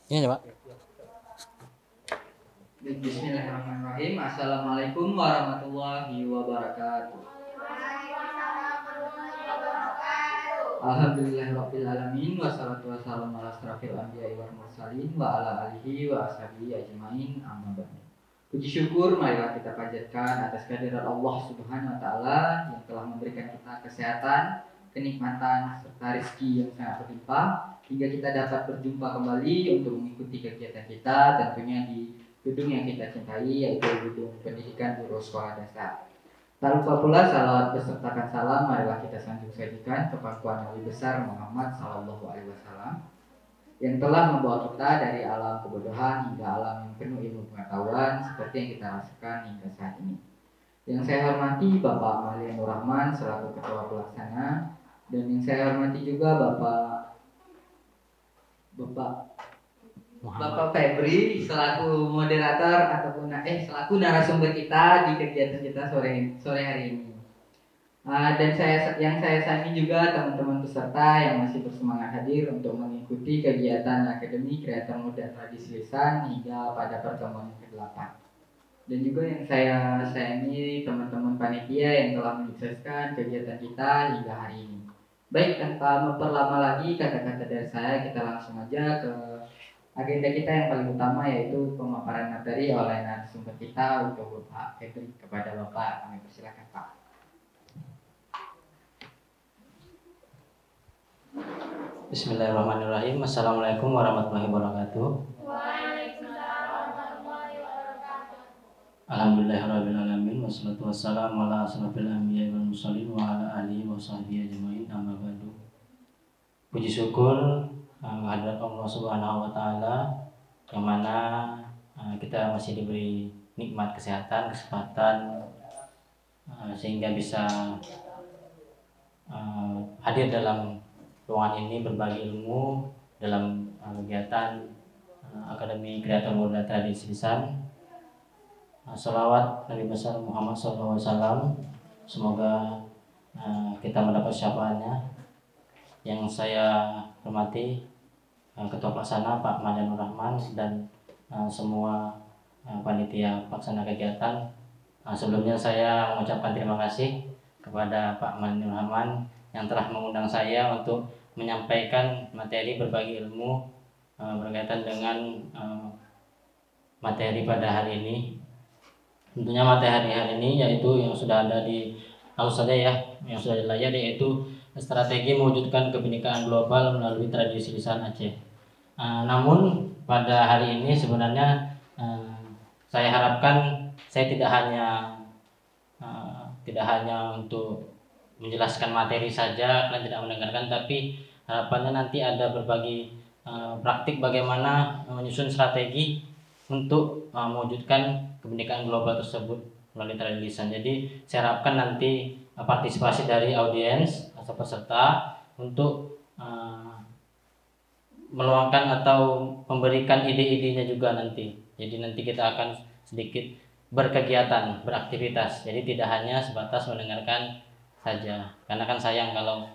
Ini coba. Bismillahirrahmanirrahim. Assalamualaikum warahmatullahi wabarakatuh. Alhamdulillahirabbil alamin wassalatu wassalamu ala asrofil anbiya'i wal mursalin wa ala alihi wa ashabihi ajmain amma ba'du. Puji syukur marilah kita panjatkan atas kehadirat Allah Subhanahu wa taala yang telah memberikan kita kesehatan, kenikmatan serta rezeki yang sangat berlimpah hingga kita dapat berjumpa kembali untuk mengikuti kegiatan kita tentunya di gedung yang kita cintai yaitu gedung pendidikan guru sekolah dasar. Tak lupa pula salawat besertakan salam marilah kita sanjung sajikan ke pangkuan Nabi besar Muhammad Sallallahu Alaihi Wasallam yang telah membawa kita dari alam kebodohan hingga alam yang penuh ilmu pengetahuan seperti yang kita rasakan hingga saat ini. Yang saya hormati Bapak Mahlian Nur Rahman selaku Ketua Pelaksana dan yang saya hormati juga Bapak Febri selaku moderator ataupun selaku narasumber kita di kegiatan kita sore hari ini. Dan yang saya sayangi juga teman-teman peserta yang masih bersemangat hadir untuk mengikuti kegiatan Akademi Kreator Muda Tradisi Lisan hingga pada pertemuan ke-8. Dan juga yang saya sayangi teman-teman panitia yang telah menyukseskan kegiatan kita hingga hari ini. Baik, tanpa memperlama lagi kata-kata dari saya, kita langsung aja ke agenda kita yang paling utama yaitu pemaparan materi oleh narasumber kita untuk Bapak Febri. Kepada Bapak kami persilakan Pak. Bismillahirrahmanirrahim. Assalamualaikum warahmatullahi wabarakatuh. Waalaikumsalam warahmatullahi wabarakatuh. Alhamdulillahirabbil alamin wassalatu wassalamu ala asrofil anbiya'i wal mursalin wa ala alihi wa sahbihi ajmain amma ba'du. Puji syukur kehadirat Allah Subhanahu wa taala yang mana kita masih diberi nikmat kesehatan, kesempatan sehingga bisa hadir dalam ruangan ini berbagi ilmu dalam kegiatan Akademi Kreator Muda Tradisi Lisan. Salawat Nabi besar Muhammad SAW, semoga kita mendapat syafaatnya. Yang saya hormati Ketua Pelaksana Pak Mahlian Nur Rahman dan semua panitia pelaksana kegiatan. Sebelumnya saya mengucapkan terima kasih kepada Pak Mahlian Nur Rahman yang telah mengundang saya untuk menyampaikan materi berbagi ilmu berkaitan dengan materi pada hari ini. Tentunya materi hari ini yaitu yang sudah ada di yang sudah di layar, yaitu strategi mewujudkan kebinekaan global melalui tradisi lisan Aceh. Namun pada hari ini sebenarnya saya harapkan saya tidak hanya untuk menjelaskan materi saja, kalian tidak mendengarkan, tapi harapannya nanti ada berbagi praktik bagaimana menyusun strategi untuk mewujudkan kebinekaan global tersebut melalui tradisi lisan. Jadi saya harapkan nanti partisipasi dari audiens atau peserta untuk meluangkan atau memberikan ide-idenya juga nanti. Jadi nanti kita akan sedikit berkegiatan, beraktivitas. Jadi tidak hanya sebatas mendengarkan saja. Karena kan sayang kalau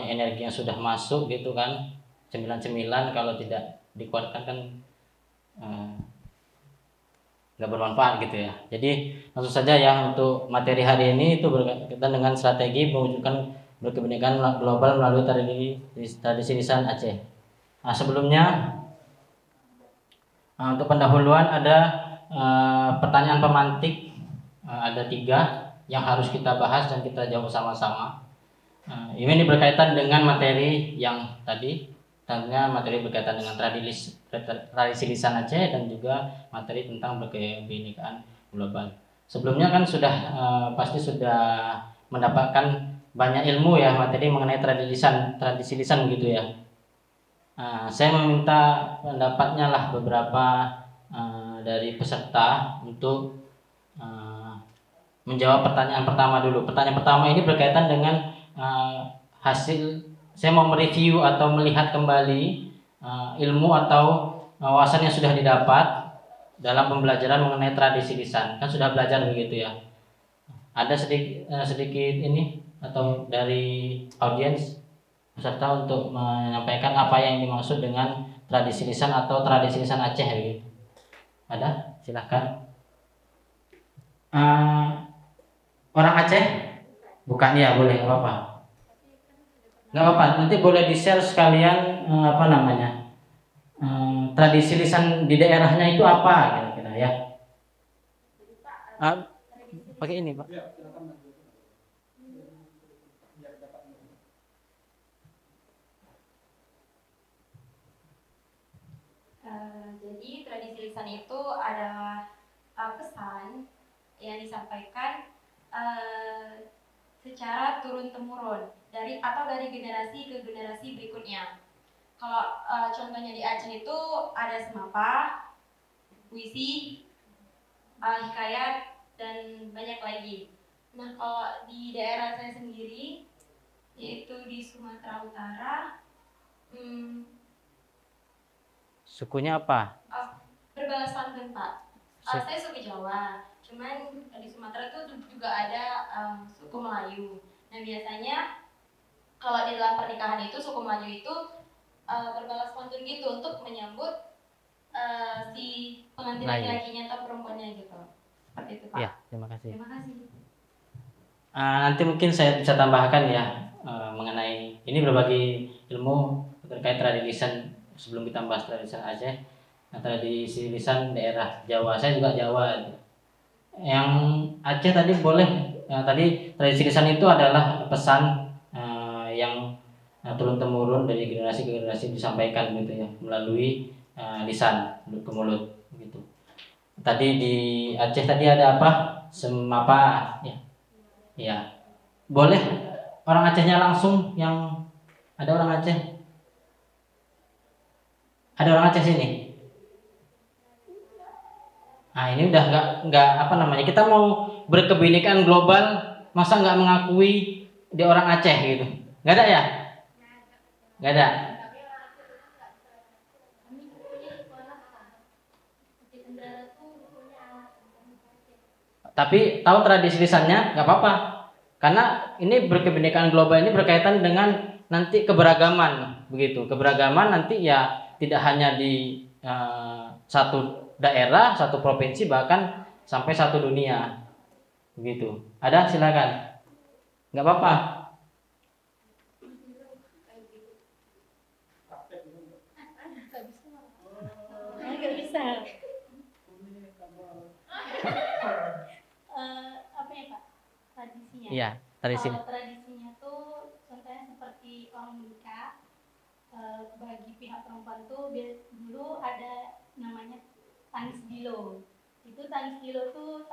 energinya sudah masuk gitu kan, cemilan-cemilan kalau tidak dikeluarkan kan nggak bermanfaat gitu ya. Jadi langsung saja ya, untuk materi hari ini itu berkaitan dengan strategi mewujudkan berkebinekaan global melalui tradisi lisan Aceh. Sebelumnya untuk pendahuluan ada pertanyaan pemantik, ada 3 yang harus kita bahas dan kita jawab sama-sama. Ini berkaitan dengan materi yang tadi, tentunya materi berkaitan dengan tradisi lisan Aceh dan juga materi tentang berkebinekaan global. Sebelumnya kan pasti sudah mendapatkan banyak ilmu ya, materi mengenai tradisi lisan begitu ya. Saya meminta pendapatnya lah beberapa dari peserta untuk menjawab pertanyaan pertama dulu. Pertanyaan pertama ini berkaitan dengan hasil. Saya mau mereview atau melihat kembali ilmu atau wawasan yang sudah didapat dalam pembelajaran mengenai tradisi lisan. Kan sudah belajar begitu ya. Ada sedikit ini atau dari audiens peserta untuk menyampaikan apa yang dimaksud dengan tradisi lisan atau tradisi lisan Aceh gitu. Ada? Silahkan. Orang Aceh? Bukan, ya boleh, nggak apa-apa. Nggak apa-apa, nanti boleh di-share sekalian apa namanya, tradisi lisan di daerahnya itu apa kira-kira ya. Pakai ini Pak. Jadi tradisi lisan itu adalah pesan yang disampaikan secara turun temurun dari generasi ke generasi berikutnya. Kalau contohnya di Aceh itu ada semapa, puisi, hikayat, dan banyak lagi. Nah, kalau di daerah saya sendiri, yaitu di Sumatera Utara, sukunya apa? berbalas pantun Pak. Saya suku Jawa, cuman di Sumatera itu juga ada suku Melayu. Nah biasanya kalau di dalam pernikahan itu suku Melayu itu berbalas pantun gitu untuk menyambut si pengantin laki-lakinya atau perempuannya gitu. Seperti itu Pak. Ya, terima kasih. Terima kasih. Nanti mungkin saya bisa tambahkan ya mengenai ini berbagi ilmu terkait tradisi lisan sebelum kita bahas tradisi lisan Aceh. Tradisi lisan daerah Jawa, saya juga Jawa. Yang Aceh tadi boleh, tadi tradisi lisan itu adalah pesan yang turun temurun dari generasi ke generasi disampaikan gitu ya melalui lisan mulut ke mulut gitu. Tadi di Aceh tadi ada apa? Semapa ya. Ya. Boleh orang Acehnya langsung, yang ada orang Aceh? Ada orang Aceh sini? Nah ini udah nggak apa namanya, kita mau berkebinekaan global, masa nggak mengakui dia orang Aceh gitu? Nggak ada ya? Nggak ada. Tapi tahu tradisi lisannya nggak apa-apa, karena ini berkebinekaan global ini berkaitan dengan nanti keberagaman begitu. Keberagaman nanti ya tidak hanya di satu daerah, satu provinsi, bahkan sampai satu dunia begitu. Ada? Silakan. Nggak apa-apa. Nggak bisa. Apa ya Pak? Tradisinya? Iya, tradisi. Tradisinya tuh contohnya seperti orang menikah. Bagi pihak perempuan tuh dulu ada namanya tangis dilo. Itu tangis dilo tuh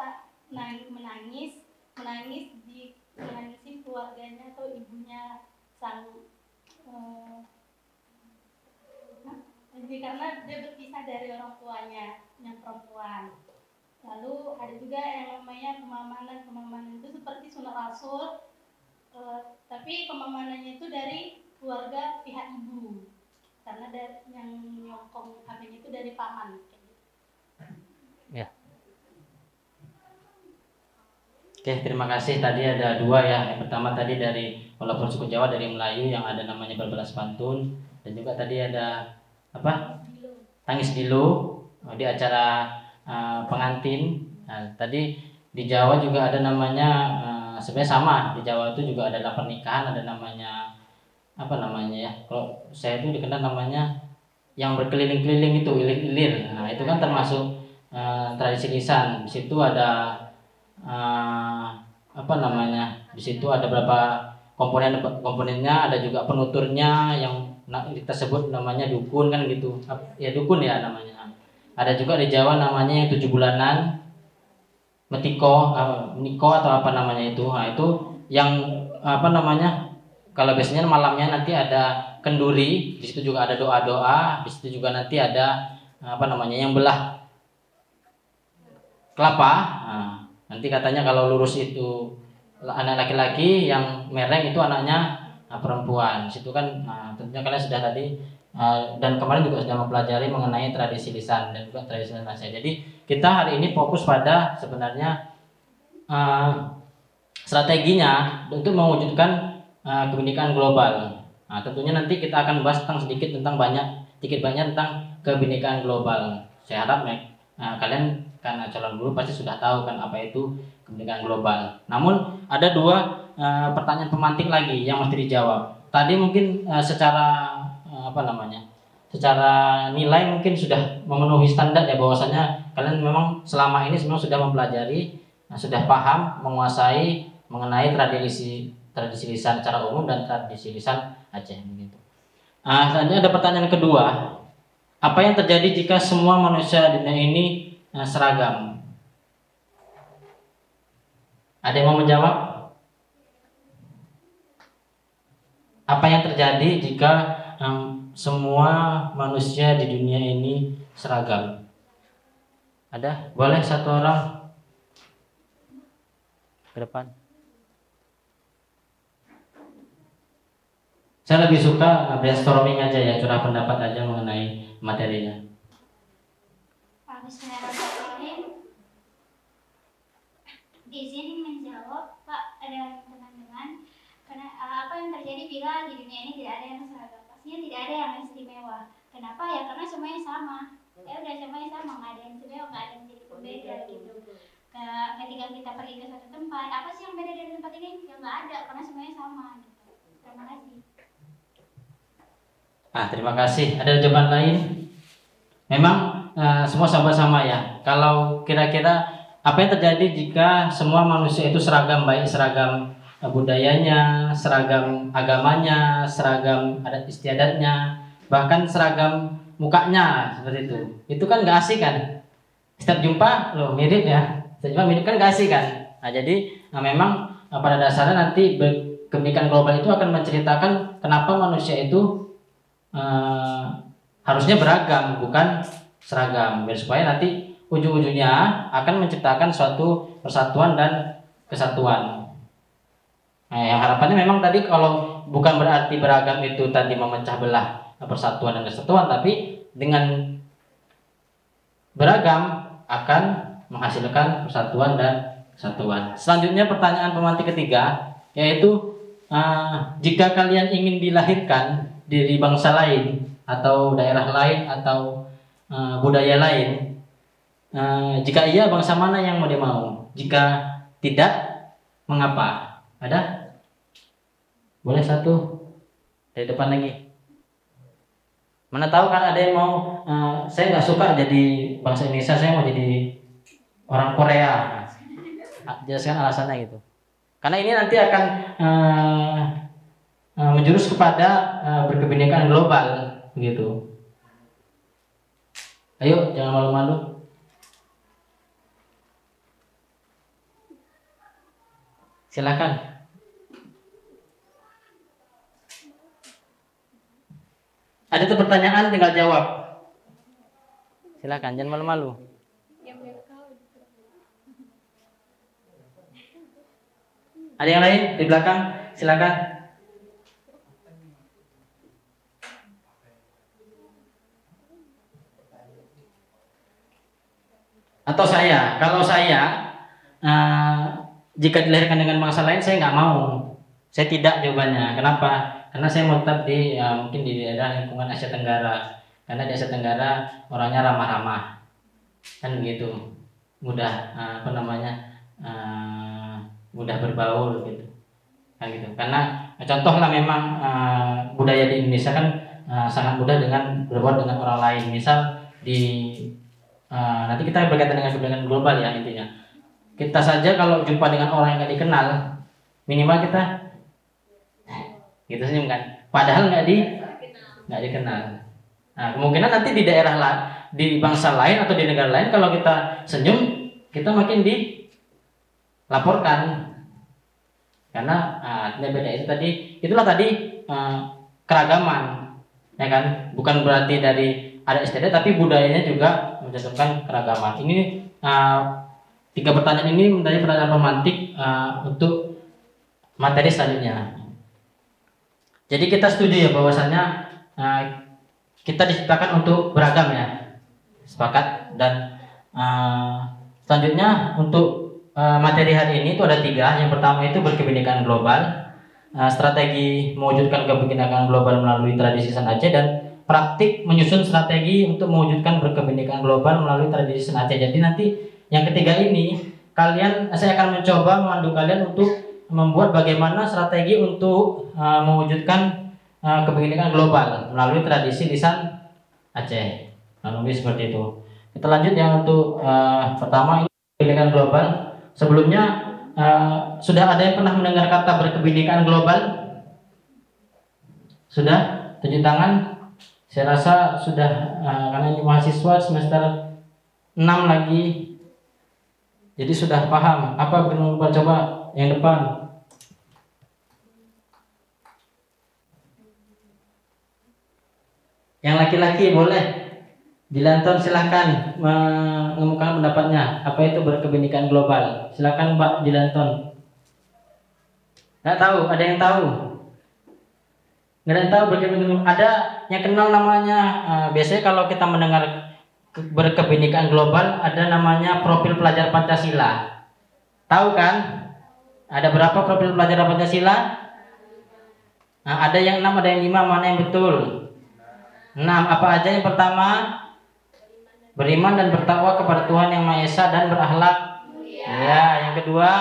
menangis menangisi keluarganya atau ibunya sang jadi karena dia berpisah dari orang tuanya yang perempuan. Lalu ada juga yang namanya kemamanan itu seperti sunat rasul, tapi kemamanannya itu dari keluarga pihak ibu, karena dari yang nyokong kambing itu dari paman. Ya. Oke, terima kasih. Tadi ada dua ya. Yang pertama tadi dari walaupun suku Jawa, dari Melayu yang ada namanya berbalas pantun, dan juga tadi ada apa? Tangis Dilo di acara pengantin. Nah, tadi di Jawa juga ada namanya sebenarnya sama. Di Jawa itu juga ada pernikahan, ada namanya apa namanya ya? Kalau saya itu dikenal namanya yang berkeliling-keliling itu ilir-ilir. Nah, itu kan termasuk tradisi lisan. Di situ ada apa namanya? Di situ ada berapa komponennya, ada juga penuturnya yang kita sebut namanya dukun kan gitu. Ya dukun ya namanya. Ada juga di Jawa namanya yang 7 bulanan, metiko, niko atau apa namanya itu. Nah, itu yang apa namanya? Kalau biasanya malamnya nanti ada kenduri, di situ juga ada doa-doa, di situ juga nanti ada apa namanya yang belah kelapa. Nah, nanti katanya kalau lurus itu anak laki-laki, yang mereng itu anaknya perempuan. Di situ kan, tentunya kalian sudah tadi dan kemarin juga sudah mempelajari mengenai tradisi lisan dan juga tradisi lisan Aceh. Jadi kita hari ini fokus pada sebenarnya strateginya untuk mewujudkan kebinekaan global. Nah, tentunya nanti kita akan bahas sedikit banyak tentang kebinekaan global. Saya harap kalian karena calon guru pasti sudah tahu kan apa itu kebinekaan global. Namun ada dua pertanyaan pemantik lagi yang mesti dijawab. Tadi mungkin secara secara nilai mungkin sudah memenuhi standar ya, bahwasanya kalian memang selama ini memang sudah mempelajari, sudah paham, menguasai mengenai tradisi lisan secara umum dan tradisi lisan Aceh begitu. Selanjutnya ada pertanyaan kedua. Apa yang terjadi jika semua manusia di dunia ini seragam? Ada yang mau menjawab? Apa yang terjadi jika semua manusia di dunia ini seragam? Ada? Boleh satu orang ke depan. Saya lebih suka brainstorming aja ya, curah pendapat aja mengenai materinya. Bismillahirrahmanirrahim. Izin menjawab, Pak, ada teman-teman. Karena apa yang terjadi bila di dunia ini tidak ada yang seragam? Pastinya tidak ada yang istimewa. Kenapa ya? Karena semuanya sama. Ya udah semuanya sama, nggak ada yang istimewa, nggak ada yang jadi pembeda gitu. Ketika kita pergi ke satu tempat, apa sih yang beda dari tempat ini? Ya nggak ada, karena semuanya sama. Gitu. Terima kasih. Terima kasih. Ada jawaban lain? Memang semua sama-sama ya. Kalau kira-kira apa yang terjadi jika semua manusia itu seragam, baik seragam budayanya, seragam agamanya, seragam adat istiadatnya, bahkan seragam mukanya seperti itu. Itu kan nggak asik kan? Setiap jumpa loh mirip ya. Setiap jumpa mirip kan nggak asik kan? Jadi memang pada dasarnya nanti kebinekaan global itu akan menceritakan kenapa manusia itu harusnya beragam bukan seragam, biar supaya nanti ujung-ujungnya akan menciptakan suatu persatuan dan kesatuan. Yang harapannya memang tadi kalau bukan berarti beragam itu tadi memecah belah persatuan dan kesatuan, tapi dengan beragam akan menghasilkan persatuan dan kesatuan. Selanjutnya pertanyaan pemantik ketiga, yaitu jika kalian ingin dilahirkan di bangsa lain atau daerah lain atau budaya lain, jika iya bangsa mana yang mau dimau? Jika tidak, mengapa? Ada? Boleh satu dari depan lagi. Mana tahu kan ada yang mau, saya nggak suka jadi bangsa Indonesia, saya mau jadi orang Korea. Jelaskan alasannya gitu. Karena ini nanti akan menjurus kepada berkebinekaan global begitu. Ayo, jangan malu-malu. Silakan. Ada tuh pertanyaan, tinggal jawab. Silakan, jangan malu-malu. Ada yang lain di belakang? Silakan. Atau kalau saya jika dilahirkan dengan bangsa lain, saya nggak mau. Saya tidak jawabannya. Kenapa? Karena saya mau tetap mungkin di daerah lingkungan Asia Tenggara. Karena di Asia Tenggara orangnya ramah-ramah, kan begitu. Mudah mudah berbaur gitu, kan gitu. Karena contohlah memang budaya di Indonesia kan sangat mudah dengan berbaur dengan orang lain. Misal nanti kita berkaitan dengan kebinekaan global ya intinya. Kita saja kalau jumpa dengan orang yang nggak dikenal, minimal kita gitu senyum kan. Padahal nggak dikenal. Nah, kemungkinan nanti di di bangsa lain atau di negara lain kalau kita senyum, kita makin dilaporkan. Karena beda itu tadi. Itulah tadi keragaman, ya kan? Bukan berarti dari ada istiadat, tapi budayanya juga mencantumkan keragaman. Ini 3 pertanyaan ini menjadi pertanyaan pemantik untuk materi selanjutnya. Jadi kita setuju ya bahwasanya kita diciptakan untuk beragam ya, sepakat. Dan selanjutnya untuk materi hari ini itu ada 3. Yang pertama itu berkebinekaan global, strategi mewujudkan kebinekaan global melalui tradisi San Aceh dan praktik menyusun strategi untuk mewujudkan berkebinekaan global melalui tradisi San Aceh. Jadi nanti yang ketiga ini saya akan mencoba memandu kalian untuk membuat bagaimana strategi untuk mewujudkan kebinekaan global melalui tradisi lisan Aceh. Nah, lebih seperti itu. Kita lanjut yang untuk pertama ini kebinekaan global. Sebelumnya sudah ada yang pernah mendengar kata berkebinekaan global? Sudah? Tunjuk tangan. Saya rasa sudah, karena ini mahasiswa semester 6 lagi, jadi sudah paham. Apa berkebinekaan global? Coba yang depan. Yang laki-laki boleh dilanton, silahkan mengemukakan pendapatnya. Apa itu berkebinekaan global? Silahkan Mbak dilanton. Nggak tahu? Ada yang tahu? Nggak ada yang tahu berkebinekaan global? Ada yang kenal namanya? Biasanya kalau kita mendengar berkebinekaan global ada namanya profil pelajar Pancasila. Tahu kan? Ada berapa profil pelajar Pancasila? Nah, ada yang 6, ada yang 5. Mana yang betul? 6. Apa aja? Yang pertama, beriman dan bertakwa kepada Tuhan Yang Maha Esa dan berakhlak ya. Yang kedua,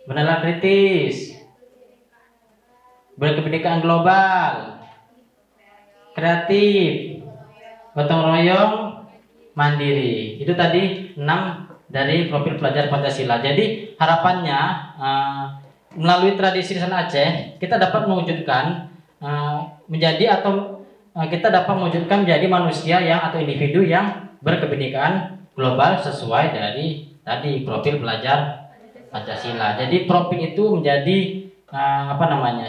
bernalar kritis, berkebinekaan global, kreatif, gotong royong, mandiri. Itu tadi 6 dari profil pelajar Pancasila. Jadi harapannya melalui tradisi San Aceh kita dapat mewujudkan menjadi manusia yang atau individu yang berkebinekaan global sesuai dari tadi profil pelajar Pancasila. Jadi profil itu menjadi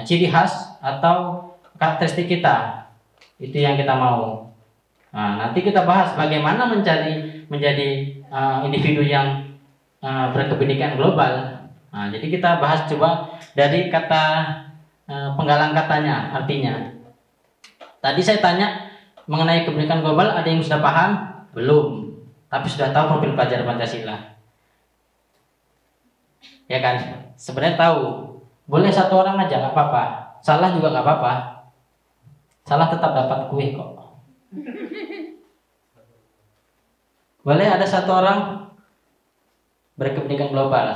ciri khas atau karakteristik kita. Itu yang kita mau. Nanti kita bahas bagaimana menjadi individu yang berkebinekaan global. Jadi kita bahas coba dari kata penggalang katanya, artinya. Tadi saya tanya mengenai kebinekaan global, ada yang sudah paham? Belum, tapi sudah tahu profil pelajar Pancasila. Ya kan? Sebenarnya tahu. Boleh satu orang aja, nggak apa-apa. Salah juga nggak apa-apa. Salah tetap dapat kue kok. Boleh ada satu orang berkebinekaan global.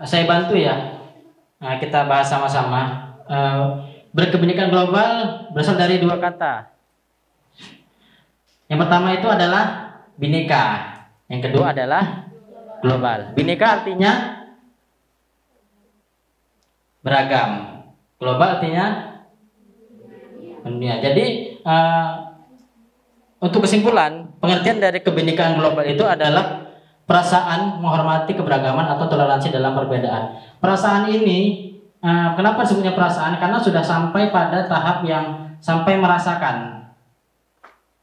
Saya bantu ya. Kita bahas sama-sama. Berkebinekaan global berasal dari 2 kata. Yang pertama itu adalah bineka. Yang kedua adalah global. Bineka artinya beragam. Global artinya dunia. Jadi untuk kesimpulan, pengertian dari kebinekaan global itu adalah perasaan menghormati keberagaman atau toleransi dalam perbedaan. Perasaan ini, kenapa disebutnya perasaan? Karena sudah sampai pada tahap yang sampai merasakan.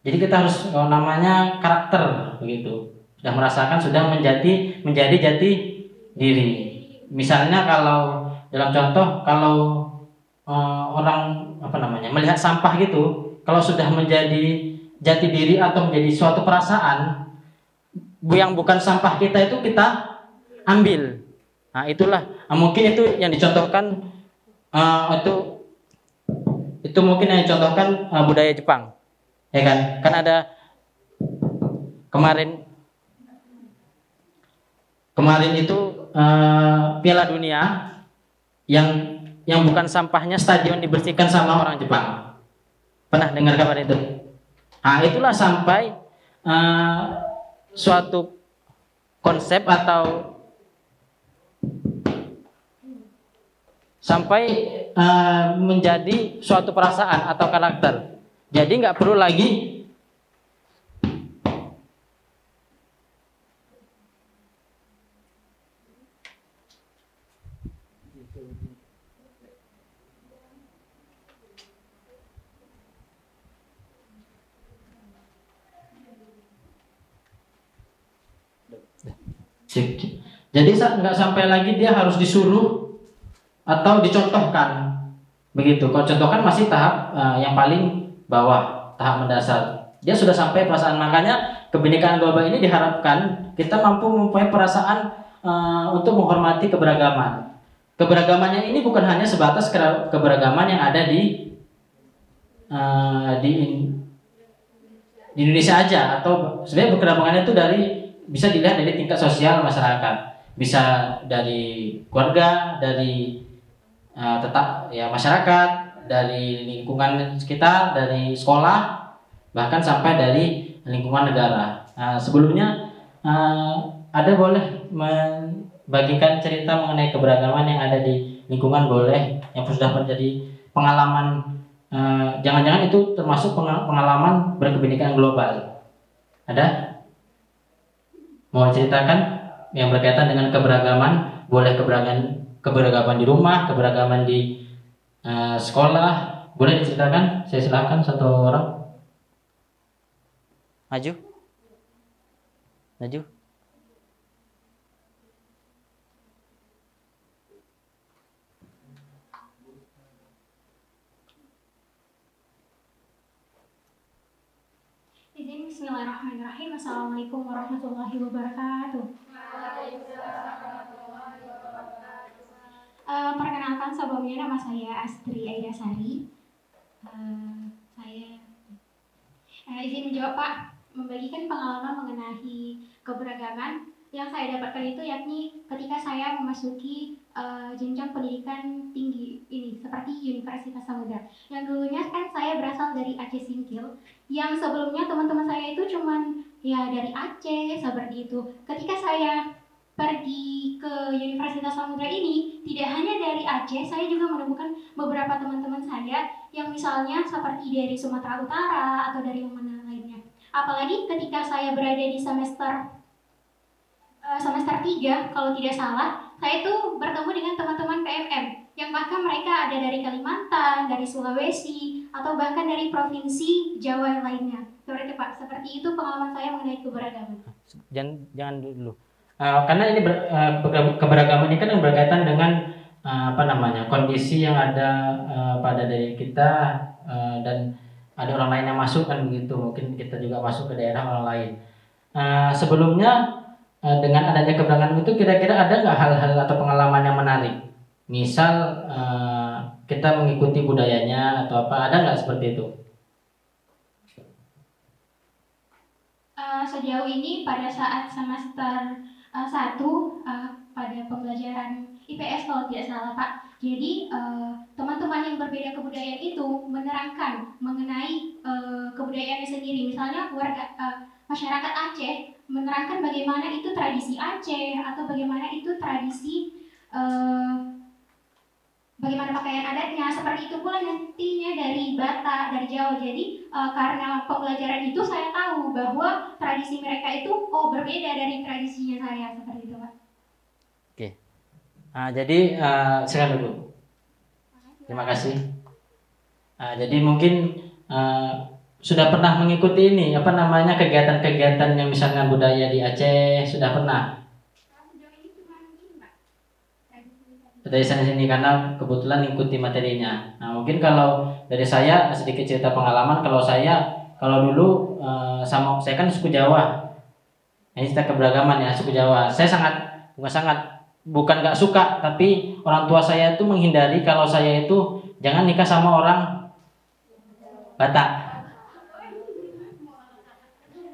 Jadi kita harus namanya karakter begitu. Sudah merasakan, sudah menjadi jati diri. Misalnya kalau dalam contoh, kalau orang melihat sampah gitu, kalau sudah menjadi jati diri atau menjadi suatu perasaan yang bukan sampah kita itu kita ambil. Nah itulah mungkin itu yang dicontohkan itu mungkin yang dicontohkan budaya Jepang, ya kan? Kan ada kemarin itu Piala Dunia yang bukan sampahnya stadion dibersihkan sama orang Jepang. Pernah dengar kabar itu? Nah itulah sampai suatu konsep atau sampai menjadi suatu perasaan atau karakter. Jadi nggak perlu lagi jadi nggak sampai lagi dia harus disuruh atau dicontohkan begitu. Kalau contohkan masih tahap yang paling bawah, tahap mendasar. Dia sudah sampai perasaan. Makanya kebinekaan global ini diharapkan kita mampu mempunyai perasaan untuk menghormati keberagaman. Keberagamannya ini bukan hanya sebatas keberagaman yang ada di Indonesia aja, atau sebenarnya keberagaman itu bisa dilihat dari tingkat sosial masyarakat, bisa dari keluarga, dari masyarakat, dari lingkungan sekitar, dari sekolah, bahkan sampai dari lingkungan negara. Sebelumnya ada boleh membagikan cerita mengenai keberagaman yang ada di lingkungan, boleh, yang sudah menjadi pengalaman, jangan-jangan itu termasuk pengalaman berkebinekaan global. Ada? Mau ceritakan yang berkaitan dengan keberagaman? Boleh keberagaman di rumah, keberagaman di sekolah, boleh diceritakan? Saya silakan satu orang. Maju. Izin, bismillahirrahmanirrahim. Assalamualaikum warahmatullahi wabarakatuh. Perkenalkan, sebelumnya nama saya Astri Aida Sari. Saya izin menjawab, Pak. Membagikan pengalaman mengenai keberagaman yang saya dapatkan itu yakni ketika saya memasuki jenjang pendidikan tinggi ini seperti Universitas Samudra. Yang dulunya kan saya berasal dari Aceh Singkil, yang sebelumnya teman-teman saya itu cuman ya dari Aceh seperti itu. Ketika saya pergi ke Universitas Samudra ini, tidak hanya dari Aceh, saya juga menemukan beberapa teman-teman saya yang misalnya seperti dari Sumatera Utara atau dari mana lainnya. Apalagi ketika saya berada di semester 3 kalau tidak salah, saya itu bertemu dengan teman-teman PMM yang bahkan mereka ada dari Kalimantan, dari Sulawesi, atau bahkan dari provinsi Jawa yang lainnya. Seperti itu, Pak. Seperti itu pengalaman saya mengenai keberagaman. Jangan dulu. Karena ini keberagaman ini kan berkaitan dengan kondisi yang ada pada diri kita, dan ada orang lain yang masuk kan begitu. Mungkin kita juga masuk ke daerah orang lain. Sebelumnya dengan adanya keberagaman itu kira-kira ada nggak hal-hal atau pengalaman yang menarik? Misal kita mengikuti budayanya atau apa, ada nggak seperti itu? Sejauh ini pada saat semester 1 pada pembelajaran IPS kalau tidak salah, Pak. Jadi teman-teman yang berbeda kebudayaan itu menerangkan mengenai kebudayaannya sendiri. Misalnya masyarakat Aceh menerangkan bagaimana itu tradisi Aceh, atau bagaimana itu tradisi bagaimana pakaian adatnya. Seperti itu pula nantinya dari Batak, dari Jawa. Jadi karena pembelajaran itu saya tahu bahwa tradisi mereka itu berbeda dari tradisinya saya. Seperti itu, Pak. Oke. Jadi silakan dulu. Terima kasih. Jadi mungkin sudah pernah mengikuti ini kegiatan-kegiatan yang misalnya budaya di Aceh, sudah pernah? Dari sana sini karena kebetulan ikuti materinya. Nah, mungkin kalau dari saya sedikit cerita pengalaman. Kalau dulu saya kan suku Jawa. Ini cerita keberagaman ya, suku Jawa. Saya bukan nggak suka, tapi orang tua saya itu menghindari kalau saya itu jangan nikah sama orang Batak.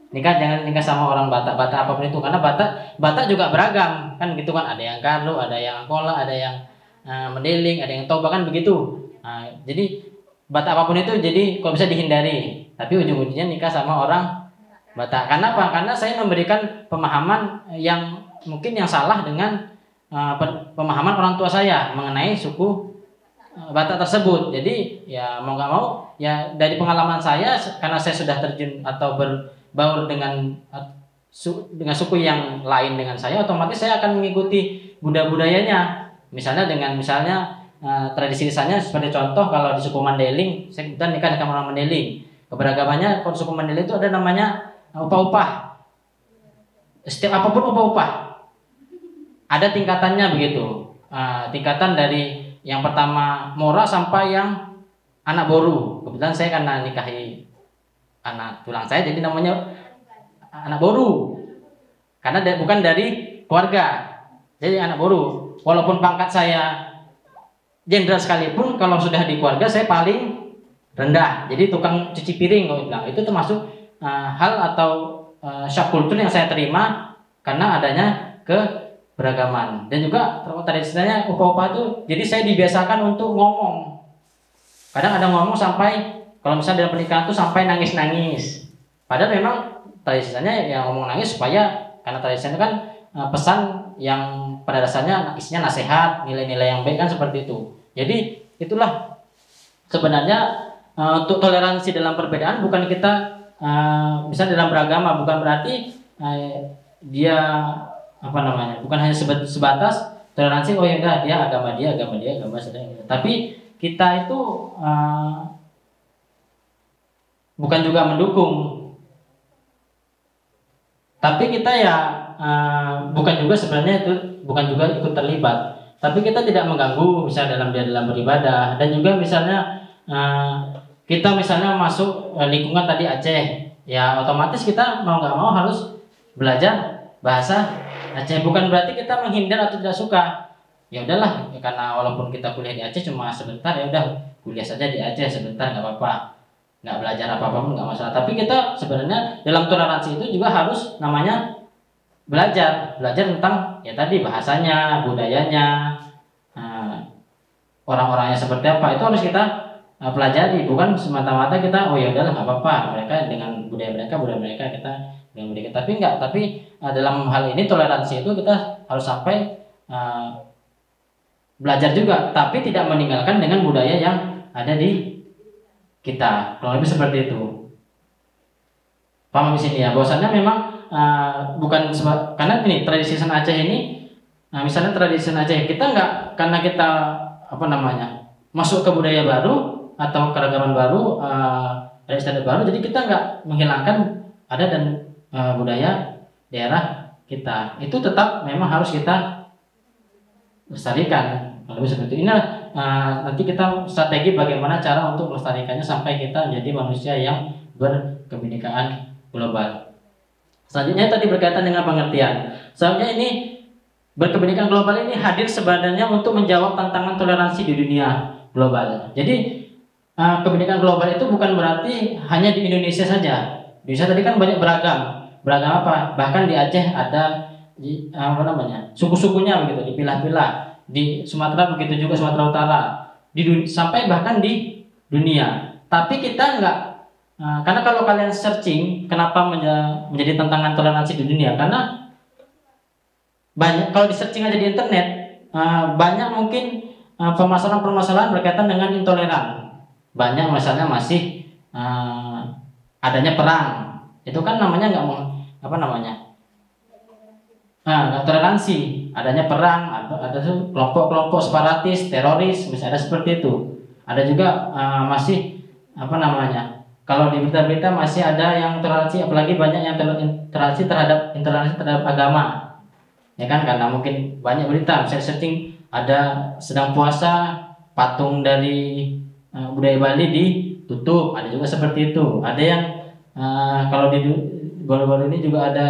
Jangan nikah sama orang Batak apapun itu, karena Batak juga beragam kan gitu kan, ada yang Karo, ada yang Angkola, ada yang Mendeling, ada yang Toba kan begitu. Jadi Batak apapun itu jadi kalau bisa dihindari, tapi ujung-ujungnya nikah sama orang Batak. Karena apa? Karena saya memberikan pemahaman yang mungkin yang salah dengan pemahaman orang tua saya mengenai suku Batak tersebut. Jadi ya mau nggak mau ya dari pengalaman saya, karena saya sudah terjun atau berbaur dengan suku yang lain dengan saya, otomatis saya akan mengikuti budayanya. Misalnya tradisi misalnya seperti contoh kalau di suku Mendeling, saya kebetulan nikah dengan orang Mendeling. Keberagamannya kalau suku Mendeling itu ada namanya upah-upah. Setiap apapun upah-upah. Ada tingkatannya begitu. Tingkatan dari yang pertama mora sampai yang anak boru. Kebetulan saya karena nikahi anak tulang saya, jadi namanya anak boru. Karena bukan dari keluarga. Jadi anak baru, walaupun pangkat saya jenderal sekalipun, kalau sudah di keluarga saya paling rendah. Jadi tukang cuci piring kalau bilang itu termasuk hal atau shock culture yang saya terima karena adanya keberagaman. Dan juga tradisinya upah-upah itu, jadi saya dibiasakan untuk ngomong. Kadang ada ngomong sampai kalau misalnya dalam pernikahan itu sampai nangis-nangis. Padahal memang tradisinya ya ngomong nangis supaya karena tradisinya kan pesan yang pada dasarnya isinya nasihat, nilai-nilai yang baik kan seperti itu. Jadi itulah sebenarnya untuk toleransi dalam perbedaan bukan kita bisa dalam beragama, bukan berarti dia bukan hanya sebatas toleransi oh ya udah dia agama sedang. Tapi kita itu bukan juga mendukung. Tapi kita ya bukan juga sebenarnya itu bukan juga ikut terlibat. Tapi kita tidak mengganggu misalnya dalam beribadah. Dan juga misalnya kita misalnya masuk lingkungan tadi Aceh, ya otomatis kita mau nggak mau harus belajar bahasa Aceh. Bukan berarti kita menghindar atau tidak suka. Ya udahlah, karena walaupun kita kuliah di Aceh cuma sebentar, ya udah kuliah saja di Aceh sebentar nggak apa-apa, nggak belajar apa-apa pun nggak masalah. Tapi kita sebenarnya dalam toleransi itu juga harus namanya belajar tentang ya tadi bahasanya, budayanya, orang-orangnya seperti apa, itu harus kita pelajari. Bukan semata-mata kita oh ya udahlah nggak apa-apa, mereka dengan budaya mereka kita dengan budaya kita. Tapi dalam hal ini toleransi itu kita harus sampai belajar juga, tapi tidak meninggalkan dengan budaya yang ada di kita. Kalau lebih seperti itu. Paham di sini ya, bahwasannya memang bukan karena ini tradisi Aceh ini, misalnya tradisi Aceh kita nggak karena kita masuk ke budaya baru atau keragaman baru, ada istiadat baru, jadi kita nggak menghilangkan adat dan budaya daerah kita. Itu tetap memang harus kita lestarikan. Lebih seperti ini. Nanti kita strategi bagaimana cara untuk melestarikannya sampai kita menjadi manusia yang berkebinekaan global. Selanjutnya tadi berkaitan dengan pengertian. Selanjutnya ini berkebinekaan global ini hadir sebenarnya untuk menjawab tantangan toleransi di dunia global. Jadi kebinekaan global itu bukan berarti hanya di Indonesia saja. Di Indonesia tadi kan banyak beragam apa? Bahkan di Aceh ada suku-sukunya begitu, dipilah-pilah. Di Sumatera begitu juga, Sumatera Utara, sampai bahkan di dunia. Tapi kita enggak, karena kalau kalian searching kenapa menjadi tantangan toleransi di dunia, karena banyak kalau di searching aja di internet banyak mungkin permasalahan-permasalahan berkaitan dengan intoleran. Banyak misalnya masih adanya perang, itu kan namanya nggak toleransi. Adanya perang, ada kelompok-kelompok separatis, teroris, misalnya seperti itu. Ada juga masih kalau di berita-berita masih ada yang toleransi, apalagi banyak yang intoleransi terhadap agama. Ya kan, karena mungkin banyak berita, misalnya searching ada sedang puasa, patung dari budaya Bali ditutup, ada juga seperti itu. Ada yang kalau di baru-baru ini juga ada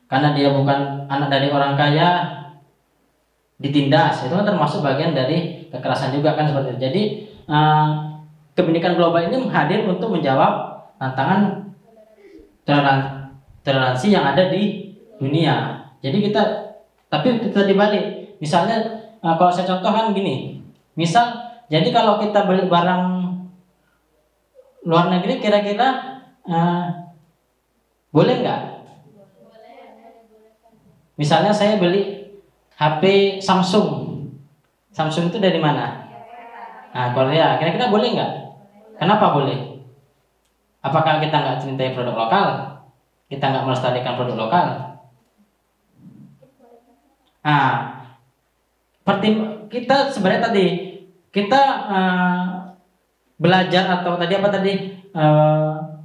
karena dia bukan anak dari orang kaya ditindas, itu kan termasuk bagian dari kekerasan juga kan seperti itu. Jadi kebinekaan global ini hadir untuk menjawab tantangan toleransi yang ada di dunia. Jadi tapi kita dibalik. Misalnya kalau saya contohkan gini, misal jadi kalau kita beli barang luar negeri kira-kira boleh nggak? Misalnya saya beli HP Samsung. Samsung itu dari mana? Korea. Kira-kira boleh nggak? Kenapa boleh? Apakah kita nggak cintai produk lokal? Kita nggak melestarikan produk lokal? Kita sebenarnya tadi kita belajar atau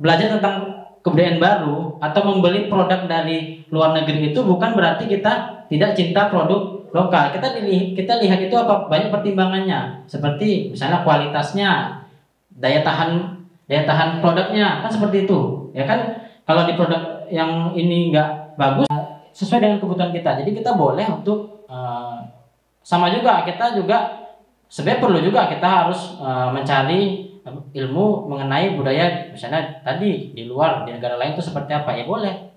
belajar tentang kebudayaan baru atau membeli produk dari luar negeri itu bukan berarti kita tidak cinta produk lokal. Kita lihat itu apa, banyak pertimbangannya, seperti misalnya kualitasnya, daya tahan produknya kan seperti itu ya kan. Kalau di produk yang ini nggak bagus, sesuai dengan kebutuhan kita. Jadi kita boleh untuk sama juga, kita juga sebenarnya perlu juga kita harus mencari ilmu mengenai budaya, misalnya tadi di luar, di negara lain itu seperti apa, ya boleh.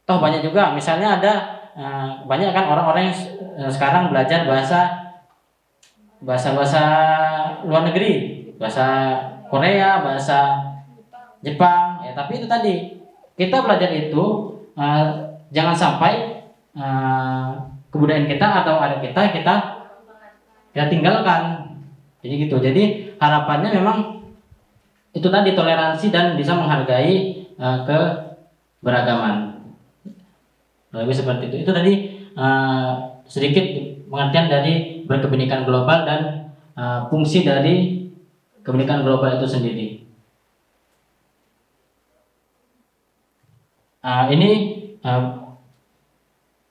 Toh banyak juga, misalnya ada banyak kan orang-orang yang sekarang belajar bahasa luar negeri, bahasa Korea, bahasa Jepang, ya tapi itu tadi kita belajar itu jangan sampai kebudayaan kita atau adat kita tinggalkan. Jadi gitu. Jadi harapannya memang itu tadi toleransi dan bisa menghargai keberagaman. Lebih seperti itu. Itu tadi sedikit pengertian dari berkebinekaan global dan fungsi dari kebinekaan global itu sendiri. Ini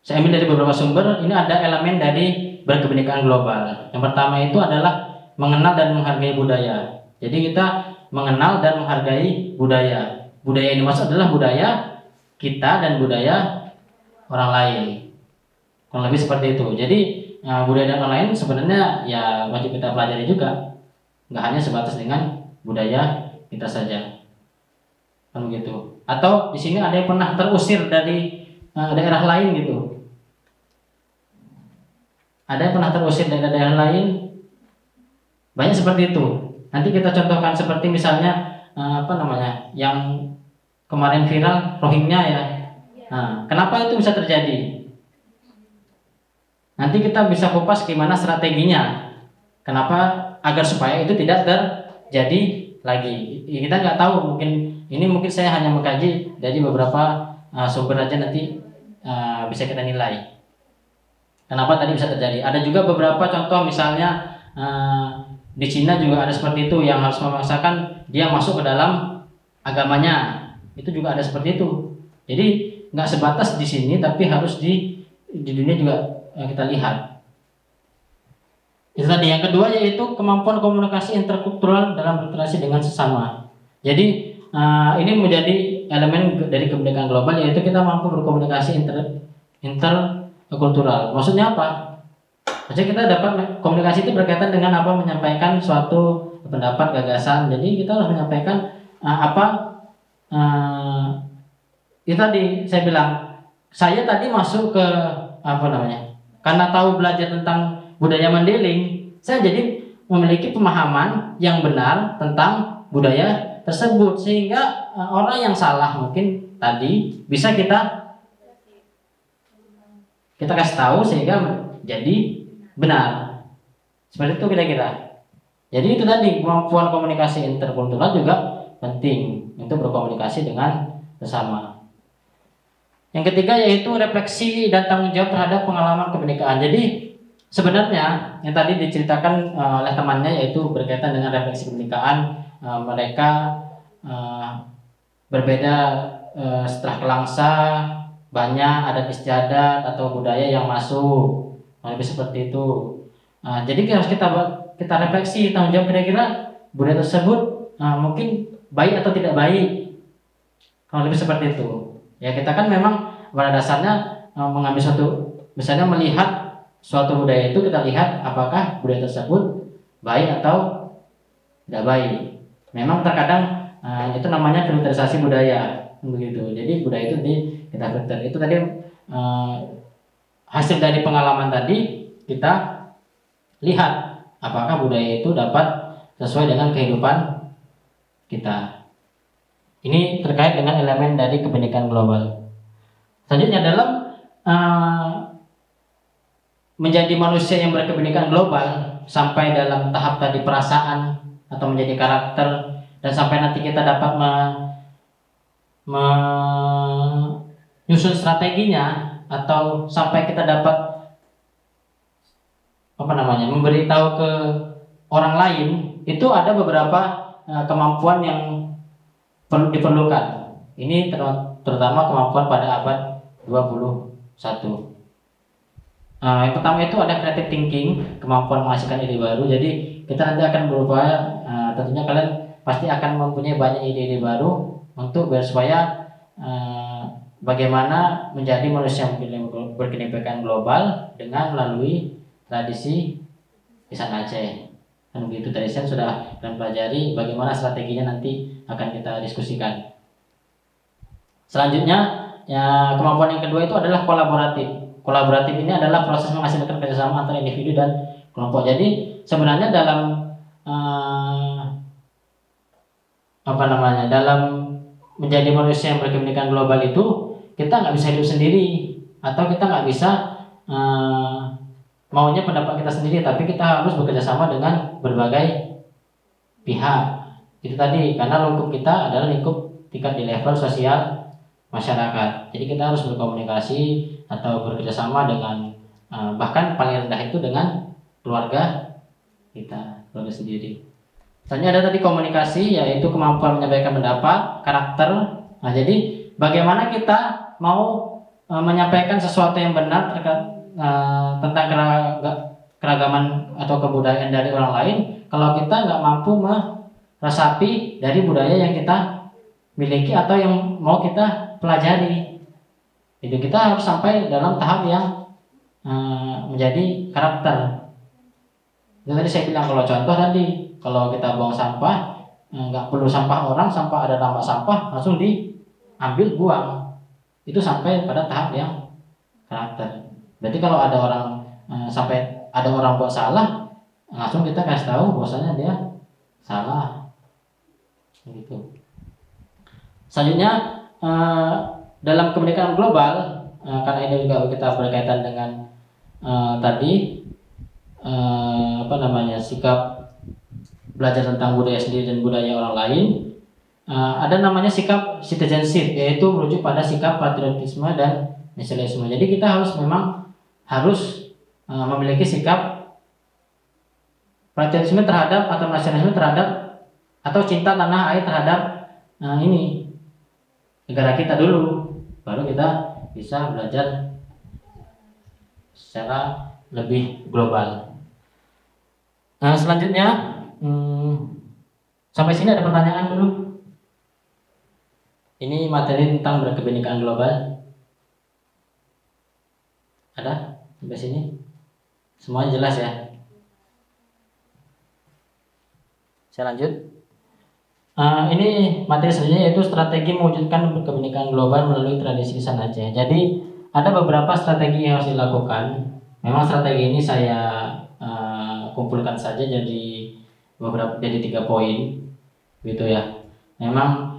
saya ambil dari beberapa sumber. Ini ada elemen dari berkebinekaan global. Yang pertama itu adalah mengenal dan menghargai budaya. Jadi kita mengenal dan menghargai budaya. Budaya ini maksud adalah budaya kita dan budaya orang lain. Kurang lebih seperti itu. Jadi budaya dan orang lain sebenarnya ya wajib kita pelajari juga. Nggak hanya sebatas dengan budaya kita saja. Kan begitu. Atau di sini ada yang pernah terusir dari daerah lain gitu. Ada yang pernah terusir dari daerah lain. Banyak seperti itu. Nanti kita contohkan seperti misalnya yang kemarin viral Rohingya ya. Nah, kenapa itu bisa terjadi? Nanti kita bisa kupas gimana strateginya. Kenapa agar supaya itu tidak terjadi lagi. Kita nggak tahu, mungkin saya hanya mengkaji dari beberapa sumber aja, nanti bisa kita nilai. Kenapa tadi bisa terjadi? Ada juga beberapa contoh, misalnya di Cina juga ada seperti itu, yang harus memaksakan dia masuk ke dalam agamanya. Itu juga ada seperti itu. Jadi nggak sebatas di sini, tapi harus di dunia juga kita lihat. Itu tadi. Yang kedua yaitu kemampuan komunikasi interkultural dalam berinteraksi dengan sesama. Jadi ini menjadi elemen dari kebinekaan global, yaitu kita mampu berkomunikasi interkultural. Maksudnya apa? Maksudnya kita dapat komunikasi itu berkaitan dengan apa, menyampaikan suatu pendapat, gagasan. Jadi kita harus menyampaikan itu tadi saya bilang, saya tadi masuk ke karena tahu belajar tentang budaya Mandailing, saya jadi memiliki pemahaman yang benar tentang budaya tersebut, sehingga orang yang salah mungkin tadi bisa kita kasih tahu sehingga jadi benar. Seperti itu kira-kira. Jadi itu tadi, kemampuan komunikasi interkultural juga penting untuk berkomunikasi dengan sesama. Yang ketiga yaitu refleksi dan tanggung jawab terhadap pengalaman kebinekaan. Jadi sebenarnya yang tadi diceritakan oleh temannya, yaitu berkaitan dengan refleksi kebinekaan, mereka berbeda setelah kelangsa, banyak adat istiadat atau budaya yang masuk. Lebih seperti itu. Jadi harus kita refleksi, tanggung jawab, kira-kira budaya tersebut mungkin baik atau tidak baik. Kalau lebih seperti itu. Ya kita kan memang pada dasarnya mengambil misalnya melihat suatu budaya itu, kita lihat apakah budaya tersebut baik atau tidak baik. Memang terkadang itu namanya filterisasi budaya, begitu. Jadi budaya itu kita filter. Itu tadi hasil dari pengalaman tadi, kita lihat apakah budaya itu dapat sesuai dengan kehidupan kita. Ini terkait dengan elemen dari kebinekaan global. Selanjutnya dalam menjadi manusia yang berkebinekaan global, sampai dalam tahap tadi perasaan atau menjadi karakter, dan sampai nanti kita dapat menyusun strateginya, atau sampai kita dapat memberitahu ke orang lain, itu ada beberapa kemampuan yang perlu diperlukan. Ini terutama kemampuan pada abad 21. Yang pertama itu ada creative thinking, kemampuan menghasilkan ide baru. Jadi kita nanti akan berupaya, tentunya kalian pasti akan mempunyai banyak ide-ide baru untuk supaya bagaimana menjadi manusia yang berkenegaraan global dengan melalui tradisi lisan Aceh. Dan begitu tadi saya sudah pelajari bagaimana strateginya, nanti akan kita diskusikan. Selanjutnya, ya, kemampuan yang kedua itu adalah kolaboratif. Kolaboratif ini adalah proses menghasilkan kerjasama antara individu dan kelompok. Jadi sebenarnya dalam dalam menjadi manusia yang berkepentingan global itu, kita nggak bisa hidup sendiri, atau kita nggak bisa maunya pendapat kita sendiri, tapi kita harus bekerja sama dengan berbagai pihak. Itu tadi, karena lingkup kita adalah lingkup tingkat di level sosial masyarakat. Jadi kita harus berkomunikasi atau bekerja sama dengan bahkan paling rendah itu dengan keluarga kita, keluarga sendiri. Selanjutnya ada tadi komunikasi, yaitu kemampuan menyampaikan pendapat, karakter. Nah, jadi bagaimana kita mau menyampaikan sesuatu yang benar tentang keragaman atau kebudayaan dari orang lain, kalau kita nggak mampu meresapi dari budaya yang kita miliki atau yang mau kita pelajari. Itu kita harus sampai dalam tahap yang menjadi karakter. Itu tadi saya bilang, kalau contoh tadi, kalau kita buang sampah, nggak perlu sampah orang, sampah ada nama sampah langsung diambil buang. Itu sampai pada tahap yang karakter. Berarti kalau ada orang sampai ada orang buat salah, langsung kita kasih tahu bahwasanya dia salah. Gitu. Selanjutnya, dalam kebinekaan global, karena ini juga kita berkaitan dengan tadi sikap belajar tentang budaya sendiri dan budaya orang lain, ada namanya sikap citizenship, yaitu merujuk pada sikap patriotisme dan nasionalisme. Jadi kita memang harus memiliki sikap patriotisme terhadap atau nasionalisme terhadap atau cinta tanah air terhadap ini negara kita dulu, baru kita bisa belajar secara lebih global. Selanjutnya, sampai sini ada pertanyaan dulu? Ini materi tentang berkebinekaan global. Ada sampai sini? Semuanya jelas ya? Saya lanjut. Ini materi selanjutnya, yaitu strategi mewujudkan berkebinekaan global melalui tradisi lisan Aceh. Jadi ada beberapa strategi yang harus dilakukan. Memang strategi ini saya kumpulkan saja jadi 3 poin, gitu ya. Memang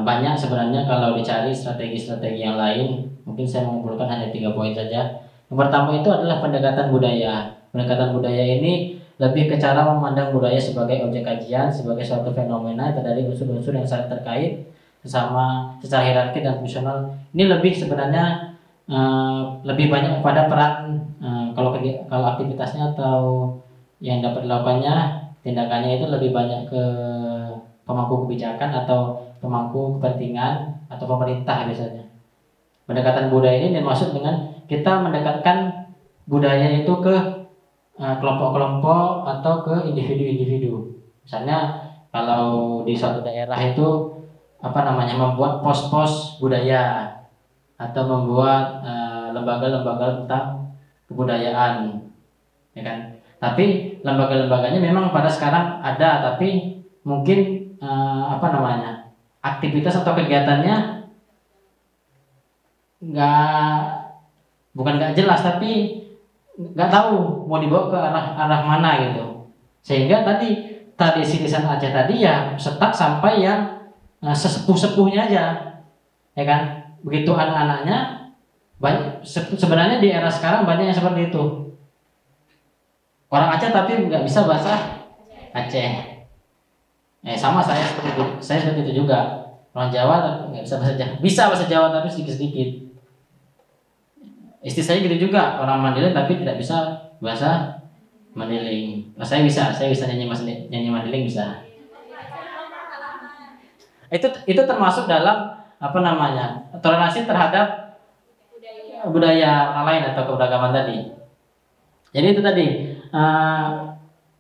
banyak sebenarnya kalau dicari strategi-strategi yang lain. Mungkin saya mengumpulkan hanya 3 poin saja. Yang pertama itu adalah pendekatan budaya. Pendekatan budaya ini lebih ke cara memandang budaya sebagai objek kajian, sebagai suatu fenomena dari unsur-unsur yang saling terkait bersama secara hierarki dan fungsional. Ini lebih sebenarnya lebih banyak pada peran kalau aktivitasnya atau yang dapat dilakukannya, tindakannya itu lebih banyak ke pemangku kebijakan atau pemangku kepentingan atau pemerintah biasanya. Pendekatan budaya ini dimaksud dengan kita mendekatkan budaya itu ke kelompok-kelompok atau ke individu-individu. Misalnya kalau di suatu daerah itu membuat pos-pos budaya atau membuat lembaga-lembaga tentang kebudayaan, ya kan? Tapi lembaga-lembaganya memang pada sekarang ada, tapi mungkin aktivitas atau kegiatannya bukan nggak jelas, tapi nggak tahu mau dibawa ke arah mana gitu. Sehingga tadi tradisi lisan Aceh tadi ya setak sampai yang sesepuh-sepuhnya aja, ya kan? Begitu anak-anaknya banyak. Sebenarnya di era sekarang banyak yang seperti itu. Orang Aceh tapi nggak bisa bahasa Aceh. Sama saya seperti itu juga. Orang Jawa tapi nggak bisa bahasa Jawa. Bisa bahasa Jawa tapi sedikit-sedikit. Istri saya gitu juga, orang Mandailing tapi tidak bisa bahasa Mandailing. Saya bisa nyanyi Mandailing bisa. Itu termasuk dalam toleransi terhadap budaya orang lain atau keberagaman tadi. Jadi itu tadi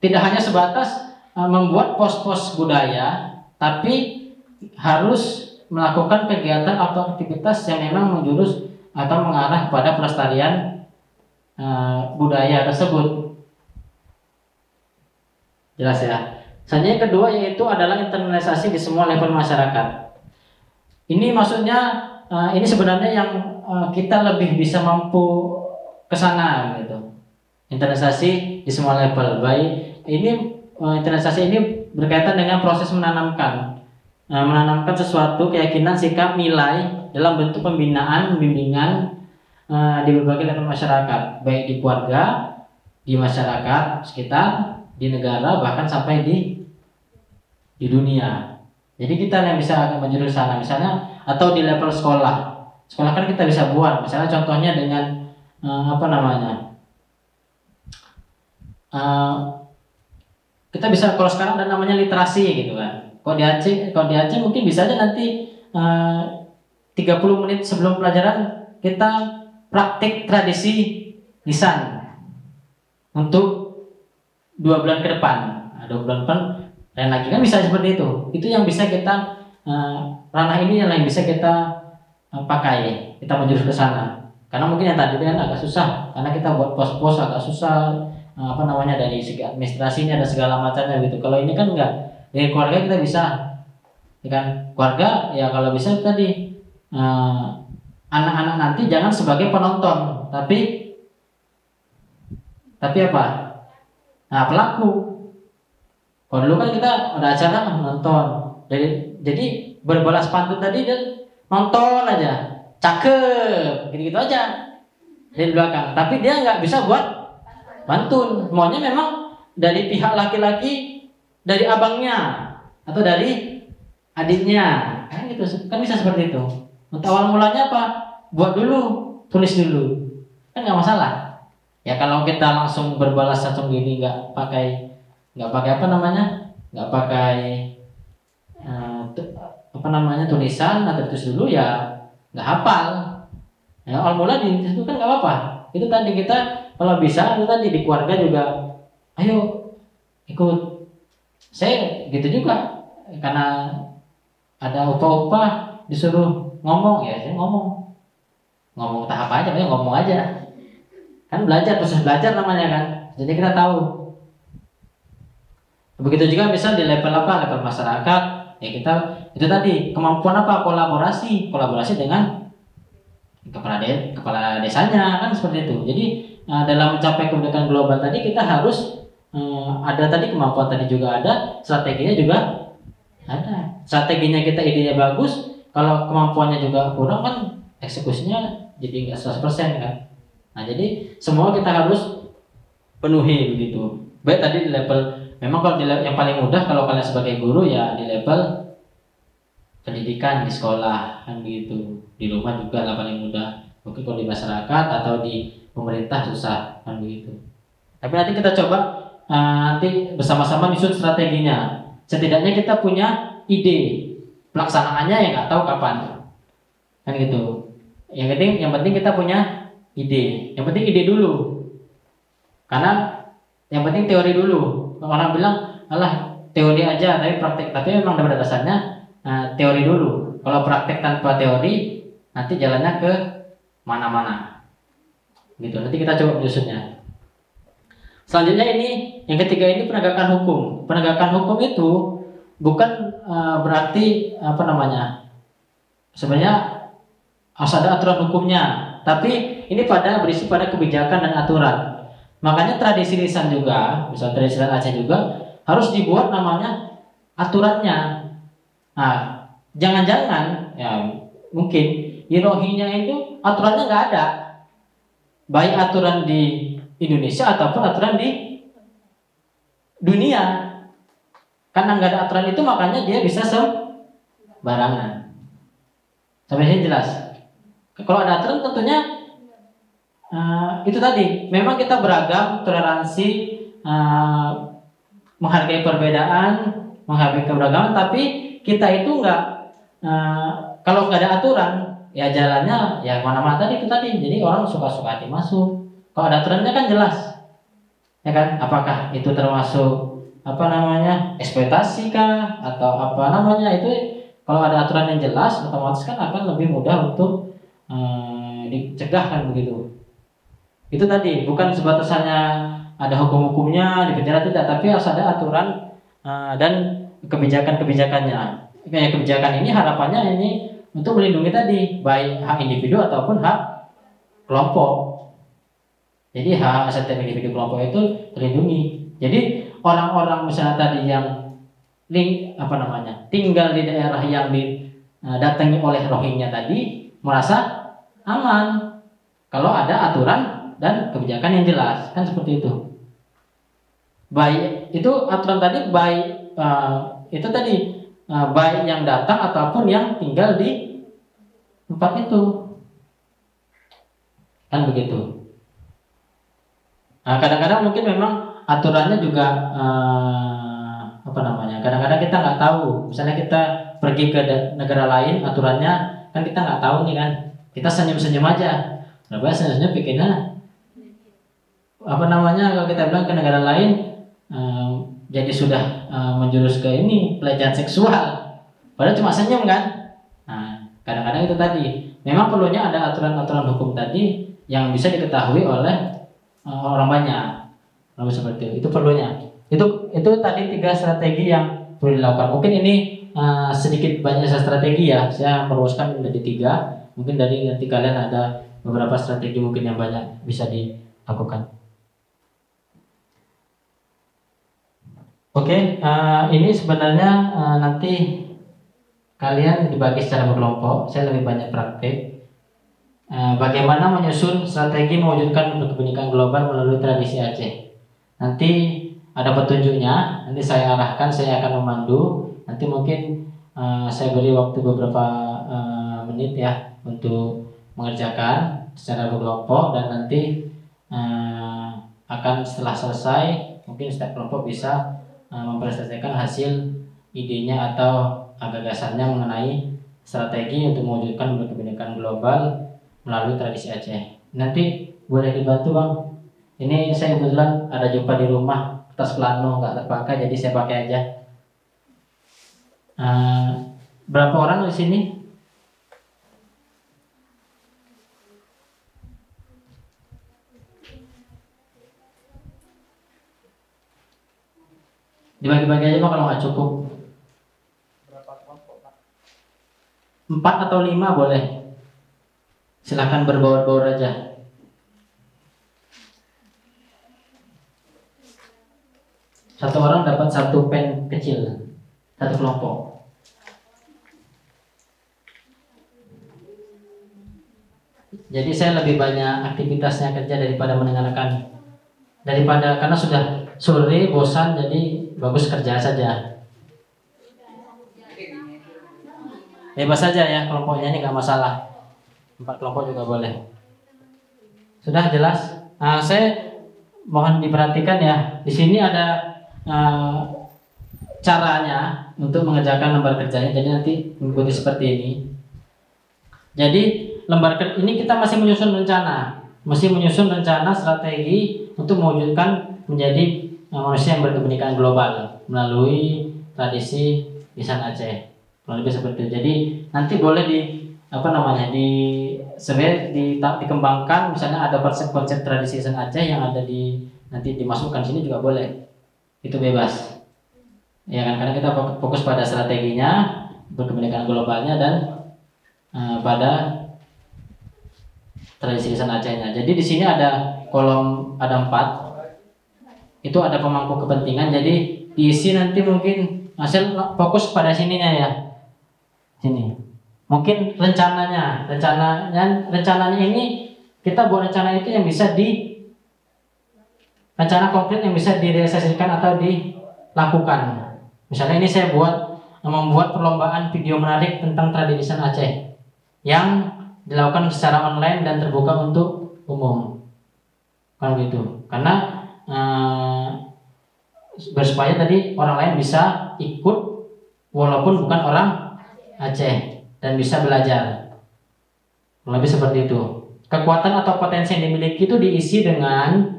tidak hanya sebatas membuat pos-pos budaya, tapi harus melakukan kegiatan atau aktivitas yang memang menjurus atau mengarah kepada pelestarian budaya tersebut. Jelas ya. Selanjutnya yang kedua yaitu adalah internalisasi di semua level masyarakat. Ini maksudnya ini sebenarnya yang kita lebih bisa mampu ke sana gitu. Internalisasi di semua level. Baik ini internalisasi ini berkaitan dengan proses menanamkan sesuatu keyakinan, sikap, nilai dalam bentuk pembinaan, bimbingan di berbagai level masyarakat, baik di keluarga, di masyarakat sekitar, di negara, bahkan sampai di dunia. Jadi kita yang bisa menjurus sana, misalnya atau di level sekolah. Sekolah kan kita bisa buat, misalnya contohnya dengan kita bisa kalau sekarang ada namanya literasi gitu kan. Kalau di Aceh mungkin bisa aja nanti 30 menit sebelum pelajaran kita praktik tradisi lisan untuk 2 bulan ke depan. 2 bulan depan dan lagi kan bisa seperti itu. Itu yang bisa kita ranah ini yang bisa kita pakai. Kita menjurus ke sana. Karena mungkin yang tadi kan agak susah karena kita buat pos-pos agak susah dari segi administrasinya ada segala macamnya gitu. Kalau ini kan enggak. Dari keluarga kita bisa, ya kan? Keluarga ya kalau bisa tadi anak-anak nanti jangan sebagai penonton, tapi apa? Nah pelaku. Kalau dulu kan kita ada acara nonton, jadi berbalas pantun tadi dan nonton aja, cakep, gitu-gitu aja dari belakang. Tapi dia nggak bisa buat pantun, maunya memang dari pihak laki-laki. Dari abangnya atau dari adiknya kan gitu, kan bisa seperti itu. Untuk awal mulanya apa? Buat dulu, tulis dulu, kan nggak masalah. Ya kalau kita langsung berbalas langsung gini nggak pakai tulisan atau tulis dulu ya nggak hafal. Ya awal mula di situ kan nggak apa-apa. Itu tadi kita kalau bisa itu tadi di keluarga juga, ayo ikut. Saya gitu juga karena ada upah disuruh ngomong ya saya ngomong tahap aja, ngomong aja kan proses belajar namanya kan, jadi kita tahu. Begitu juga misal di level masyarakat ya kita itu tadi kemampuan kolaborasi dengan kepala desanya kan seperti itu. Jadi dalam mencapai kebijakan global tadi kita harus ada tadi kemampuan tadi juga ada, strateginya juga ada. Strateginya kita idenya bagus, kalau kemampuannya juga kurang kan eksekusinya jadi nggak 100% kan. Nah jadi semua kita harus penuhi begitu. Baik tadi di level, memang kalau yang paling mudah kalau kalian sebagai guru ya di level pendidikan di sekolah kan begitu. Di rumah juga lah paling mudah. Mungkin kalau di masyarakat atau di pemerintah susah kan begitu. Tapi nanti kita coba nanti bersama-sama nyusun strateginya. Setidaknya kita punya ide, pelaksanaannya ya nggak tahu kapan, kan gitu. Yang penting kita punya ide. Yang penting ide dulu, karena yang penting teori dulu. Orang bilang, alah teori aja tapi praktek. Tapi memang pada dasarnya teori dulu. Kalau praktek tanpa teori, nanti jalannya ke mana-mana. Gitu. Nanti kita coba menyusunnya. Selanjutnya ini yang ketiga ini penegakan hukum. Penegakan hukum itu bukan berarti sebenarnya harus ada aturan hukumnya, tapi ini berisi pada kebijakan dan aturan. Makanya tradisi lisan juga, misal tradisi lisan Aceh juga harus dibuat namanya aturannya. Nah, jangan-jangan ya mungkin di rohinya itu aturannya nggak ada, baik aturan di Indonesia ataupun aturan di dunia. Karena nggak ada aturan itu makanya dia bisa sembarangan. Sampai sini jelas. Kalau ada aturan tentunya itu tadi. Memang kita beragam, toleransi, menghargai perbedaan, menghargai keberagaman. Tapi kita itu nggak kalau nggak ada aturan ya jalannya ya mana-mana tadi itu tadi. Jadi orang suka-suka hati masuk. Kalau ada aturannya kan jelas, ya kan? Apakah itu termasuk eksploitasi kah atau itu Kalau ada aturan yang jelas, otomatis kan akan lebih mudah untuk dicegah kan begitu. Itu tadi bukan sebatas hanya ada hukum-hukumnya di penjara, tidak, tapi harus ada aturan dan kebijakan-kebijakannya. Kayak kebijakan ini harapannya ini untuk melindungi tadi baik hak individu ataupun hak kelompok. Jadi hak setiap individu kelompok itu terlindungi. Jadi orang-orang misalnya tadi yang tinggal di daerah yang didatangi oleh Rohingya tadi merasa aman kalau ada aturan dan kebijakan yang jelas, kan seperti itu. Baik itu aturan tadi, baik itu tadi baik yang datang ataupun yang tinggal di tempat itu, kan begitu. Nah, kadang-kadang mungkin memang aturannya juga kadang-kadang kita nggak tahu. Misalnya kita pergi ke negara lain, aturannya kan kita nggak tahu nih kan. Kita senyum-senyum aja. Kenapa senyum-senyum pikirnya kalau kita bilang ke negara lain jadi sudah menjurus ke ini pelecehan seksual. Padahal cuma senyum kan. Nah, kadang-kadang itu tadi. Memang perlunya ada aturan-aturan hukum tadi yang bisa diketahui oleh orang banyak. Lalu seperti itu perlunya. Itu tadi 3 strategi yang perlu dilakukan. Mungkin ini sedikit banyak strategi ya. Saya merumuskan menjadi 3. Mungkin dari nanti kalian ada beberapa strategi mungkin yang banyak bisa dilakukan. Oke, ini sebenarnya nanti kalian dibagi secara berkelompok. Saya lebih banyak praktik. Bagaimana menyusun strategi mewujudkan berkebinekaan global melalui tradisi Aceh. Nanti ada petunjuknya. Nanti saya arahkan, saya akan memandu. Nanti mungkin saya beri waktu beberapa menit ya untuk mengerjakan secara berkelompok, dan nanti akan setelah selesai mungkin setiap kelompok bisa mempresentasikan hasil idenya atau gagasannya mengenai strategi untuk mewujudkan berkebinekaan global melalui tradisi Aceh. Nanti boleh dibantu Bang. Ini saya kebetulan ada jumpa di rumah, kertas plano nggak terpakai, jadi saya pakai aja. Berapa orang di sini? Dibagi-bagi aja Bang kalau nggak cukup. 4 atau 5 boleh. Silakan berbaur-baur aja. Satu orang dapat 1 pen kecil, 1 kelompok. Jadi saya lebih banyak aktivitasnya kerja daripada mendengarkan. Karena sudah sore bosan, jadi bagus kerja saja. Bebas saja ya kelompoknya, ini nggak masalah. 4 kelompok juga boleh. Sudah jelas? Saya mohon diperhatikan ya. Di sini ada caranya untuk mengerjakan lembar kerjanya. Jadi nanti mengikuti seperti ini. Jadi lembar ini kita masih menyusun rencana, strategi untuk mewujudkan menjadi manusia yang berkebinekaan global melalui tradisi lisan Aceh. Lebih seperti itu. Jadi nanti boleh dikembangkan. Misalnya ada konsep tradisi lisan Aceh yang ada nanti dimasukkan sini juga boleh. Itu bebas. Ya kan, karena kita fokus pada strateginya, berkebinekaan globalnya, dan pada tradisi lisan Acehnya. Jadi di sini ada kolom, ada 4. Itu ada pemangku kepentingan. Jadi diisi nanti mungkin hasil fokus pada sininya ya. Sini. Mungkin rencananya ini kita buat rencana itu yang bisa rencana konkret yang bisa direalisasikan atau dilakukan. Misalnya ini saya membuat perlombaan video menarik tentang tradisi lisan Aceh yang dilakukan secara online dan terbuka untuk umum. Kan gitu. Karena supaya tadi orang lain bisa ikut walaupun bukan orang Aceh dan bisa belajar. Lebih seperti itu. Kekuatan atau potensi yang dimiliki itu diisi dengan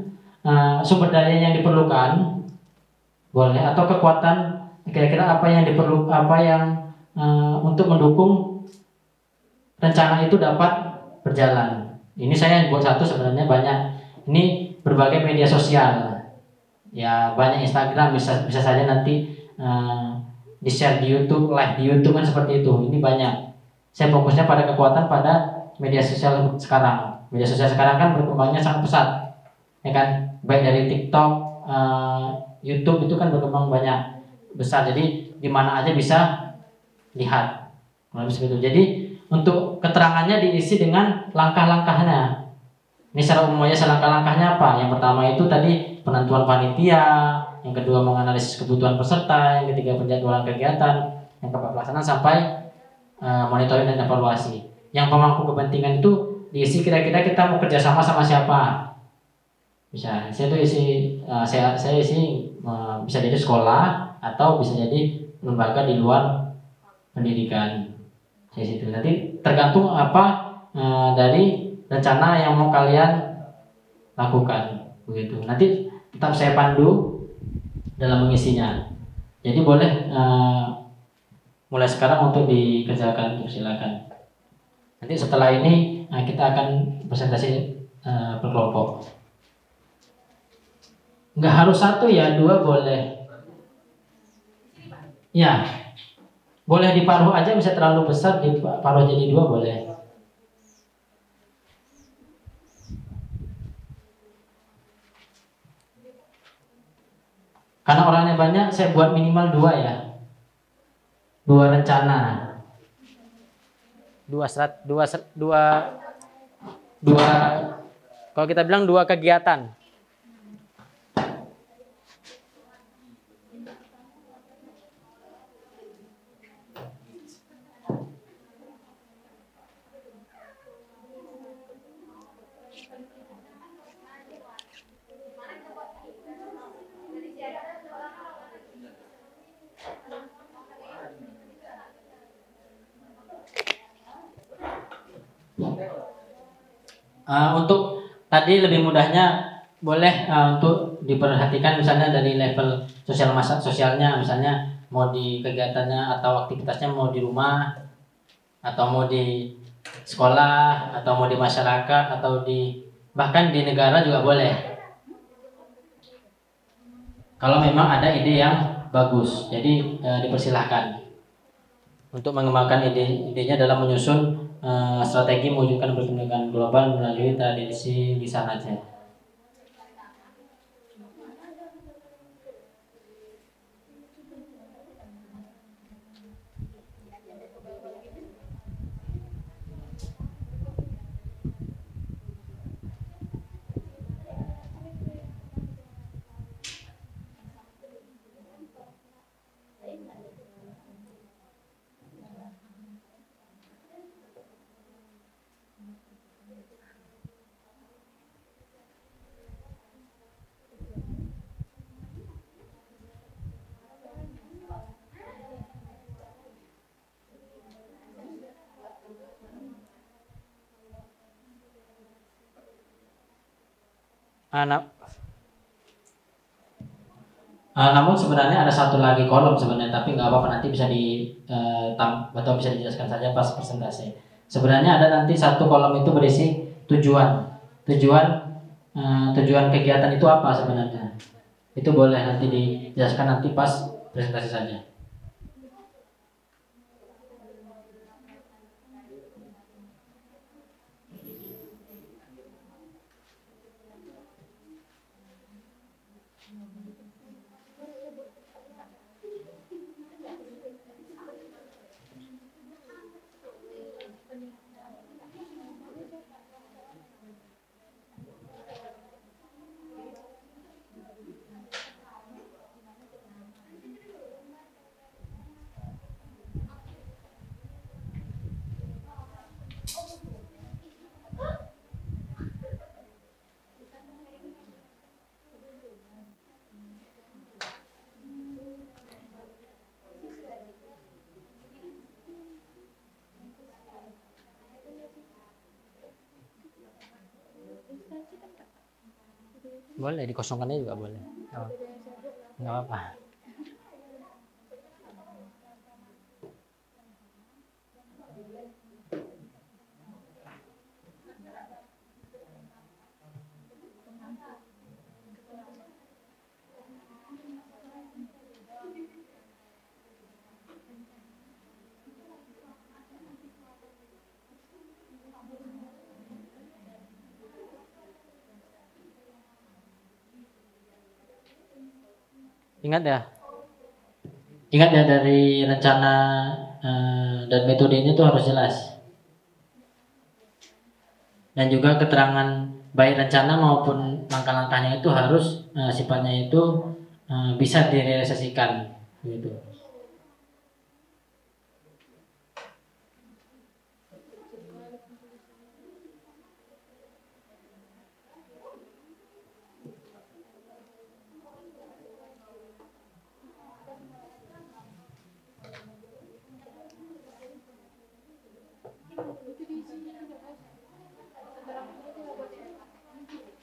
sumber daya yang diperlukan, boleh, atau kekuatan kira-kira apa yang untuk mendukung rencana itu dapat berjalan. Ini saya buat satu, sebenarnya banyak. Ini berbagai media sosial. Ya banyak Instagram, bisa saja nanti di share di YouTube, live di YouTube kan seperti itu. Ini banyak. Saya fokusnya pada kekuatan pada media sosial sekarang. Media sosial sekarang kan berkembangnya sangat pesat, ya kan? Baik dari TikTok, YouTube itu kan berkembang banyak besar. Jadi di mana aja bisa lihat. Kalau seperti itu. Jadi untuk keterangannya diisi dengan langkah-langkahnya. Ini secara umum aja, langkah-langkahnya apa? Yang pertama itu tadi penentuan panitia, yang kedua menganalisis kebutuhan peserta, yang ketiga penjadwalan kegiatan, yang keempat pelaksanaan sampai monitoring dan evaluasi. Yang pemangku kepentingan itu diisi kira-kira kita mau kerjasama sama siapa. Bisa, saya tuh isi, saya isi bisa jadi sekolah atau bisa jadi lembaga di luar pendidikan. Saya situ. Nanti tergantung apa dari rencana yang mau kalian lakukan, begitu. Nanti tetap saya pandu dalam mengisinya. Jadi boleh mulai sekarang untuk dikerjakan, silakan. Nanti setelah ini kita akan presentasi berkelompok. Nggak harus satu ya, dua boleh. Ya, boleh diparuh aja, bisa terlalu besar diparuh jadi dua boleh. Karena orangnya banyak, saya buat minimal dua ya. Dua rencana. Dua kalau kita bilang dua kegiatan. Untuk tadi lebih mudahnya boleh untuk diperhatikan misalnya dari level sosialnya, misalnya mau di kegiatannya atau aktivitasnya mau di rumah atau mau di sekolah atau mau di masyarakat atau bahkan di negara juga boleh. Kalau memang ada ide yang bagus, jadi dipersilahkan untuk mengembangkan idenya dalam menyusun strategi mewujudkan perkembangan global melalui tradisi lisan Aceh. Namun sebenarnya ada satu lagi kolom sebenarnya, tapi nggak apa-apa, nanti bisa atau bisa dijelaskan saja pas presentasi. Sebenarnya ada nanti satu kolom itu berisi tujuan kegiatan itu apa sebenarnya. Itu boleh nanti dijelaskan nanti pas presentasi saja. Boleh dikosongkannya juga boleh. Nggak apa-apa. Ingat ya. Ingat ya, dari rencana dan metode ini tuh harus jelas. Dan juga keterangan baik rencana maupun langkah-langkahnya itu harus sifatnya itu bisa direalisasikan gitu.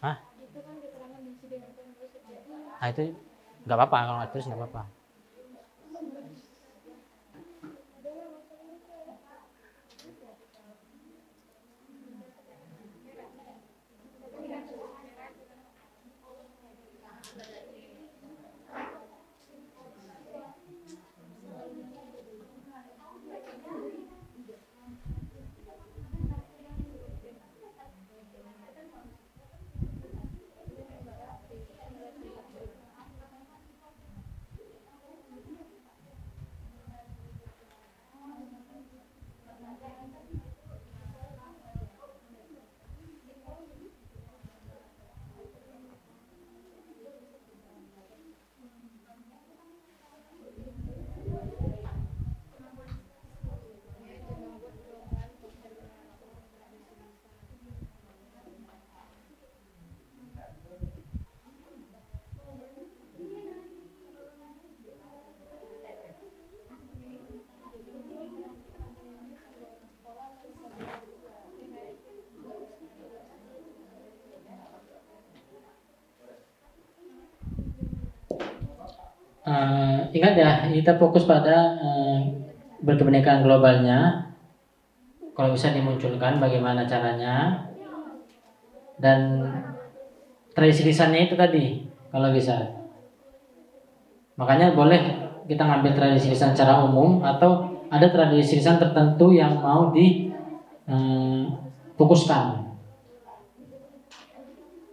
Hah? Nah itu nggak apa-apa, kalau nggak terus nggak apa-apa. Ingat ya, kita fokus pada berkebinekaan globalnya. Kalau bisa dimunculkan bagaimana caranya, dan tradisi lisannya itu tadi kalau bisa. Makanya boleh kita ngambil tradisi lisan secara umum, atau ada tradisi lisan tertentu yang mau difokuskan.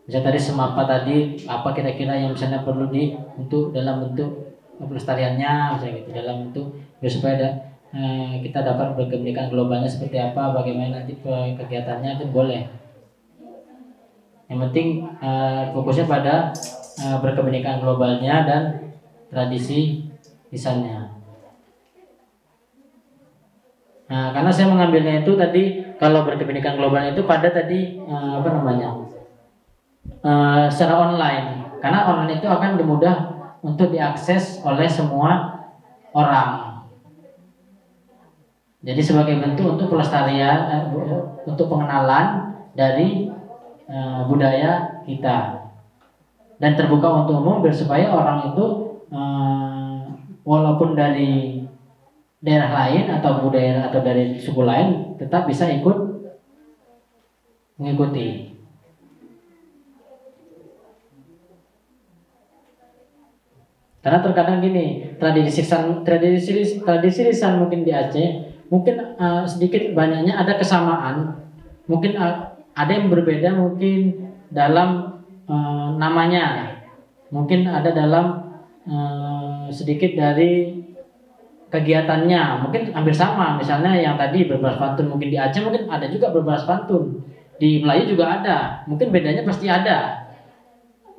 Bisa tadi semapa tadi apa kira-kira yang misalnya perlu untuk dalam bentuk pelestariannya, misalnya gitu, dalam bentuk biar supaya kita dapat berkebinekaan globalnya seperti apa, bagaimana nanti kegiatannya itu boleh. Yang penting fokusnya pada berkebinekaan globalnya dan tradisi lisannya. Nah, karena saya mengambilnya itu tadi kalau berkebinekaan globalnya itu pada tadi secara online, karena online itu akan mudah untuk diakses oleh semua orang. Jadi sebagai bentuk untuk pelestarian, untuk pengenalan dari budaya kita, dan terbuka untuk umum biar supaya orang itu walaupun dari daerah lain atau budaya atau dari suku lain tetap bisa ikut mengikuti. Karena terkadang gini, tradisi lisan mungkin di Aceh, mungkin sedikit banyaknya ada kesamaan, mungkin ada yang berbeda mungkin dalam namanya, mungkin ada dalam sedikit dari kegiatannya, mungkin hampir sama. Misalnya yang tadi berbalas pantun mungkin di Aceh mungkin ada juga berbalas pantun, di Melayu juga ada, mungkin bedanya pasti ada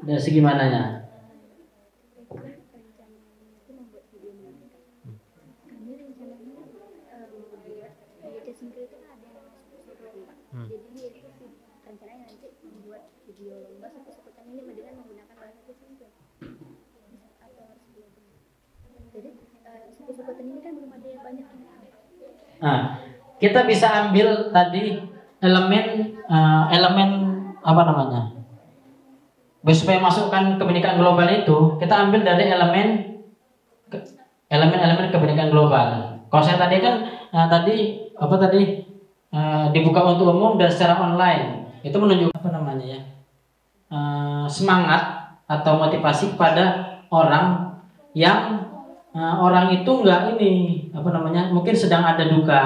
dari segi mananya. Nah, kita bisa ambil tadi elemen apa namanya? Supaya masukkan kebinekaan global itu, kita ambil dari elemen kebinekaan global. Kalau saya tadi kan dibuka untuk umum dan secara online, itu menunjukkan semangat atau motivasi kepada orang yang orang itu mungkin sedang ada duka,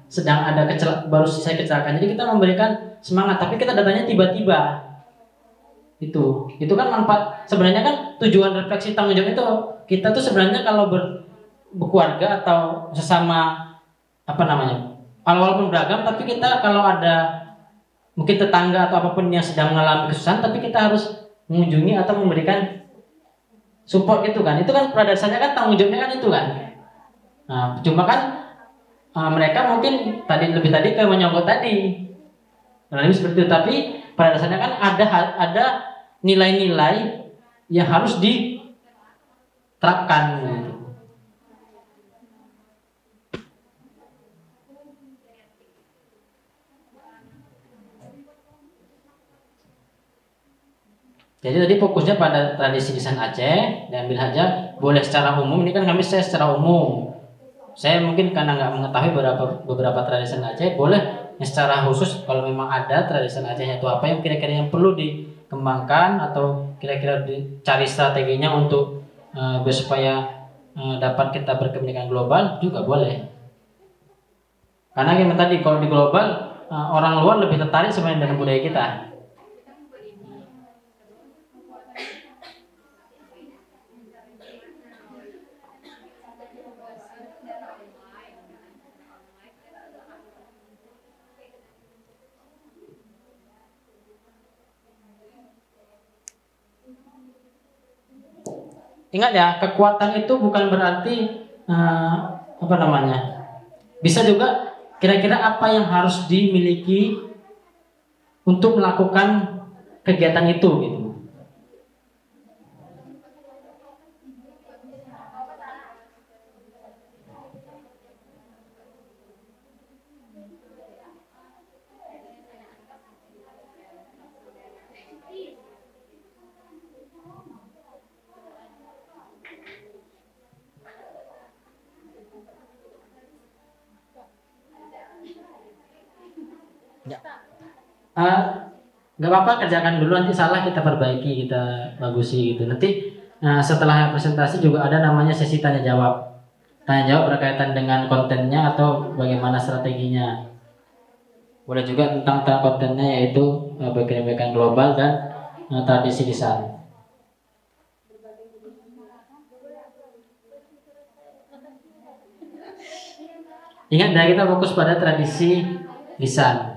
sedang ada baru selesai kecelakaan. Jadi kita memberikan semangat, tapi kita datanya tiba-tiba. Itu kan manfaat. Sebenarnya kan tujuan refleksi tanggung jawab itu kita tuh sebenarnya kalau berkeluarga atau sesama apa namanya, walaupun beragam, tapi kita kalau ada mungkin tetangga atau apapun yang sedang mengalami kesusahan, tapi kita harus mengunjungi atau memberikan support gitu kan. Itu kan pada dasarnya kan tanggung jawabnya kan itu kan. Nah, cuma kan mereka mungkin lebih tadi ke menyogok tadi. Nah, ini seperti itu, tapi pada dasarnya kan ada nilai-nilai yang harus diterapkan gitu. Jadi tadi fokusnya pada tradisi lisan Aceh, dan ambil aja boleh secara umum. Ini kan saya secara umum. Saya mungkin karena nggak mengetahui beberapa tradisi Aceh, boleh secara khusus kalau memang ada tradisi Acehnya itu apa yang kira-kira yang perlu dikembangkan atau kira-kira dicari strateginya untuk supaya dapat kita berkepentingan global juga boleh. Karena yang tadi kalau di global orang luar lebih tertarik sebenarnya dengan budaya kita. Ingat ya, kekuatan itu bukan berarti apa namanya. Bisa juga kira-kira apa yang harus dimiliki untuk melakukan kegiatan itu gitu. Nggak apa-apa, kerjakan dulu, nanti salah kita perbaiki, kita bagusi gitu. Nanti setelah presentasi juga ada namanya sesi tanya jawab. Tanya jawab berkaitan dengan kontennya atau bagaimana strateginya. Boleh juga tentang kontennya, yaitu berkepentingan global dan tradisi lisan. Ingat ya, kita fokus pada tradisi lisan.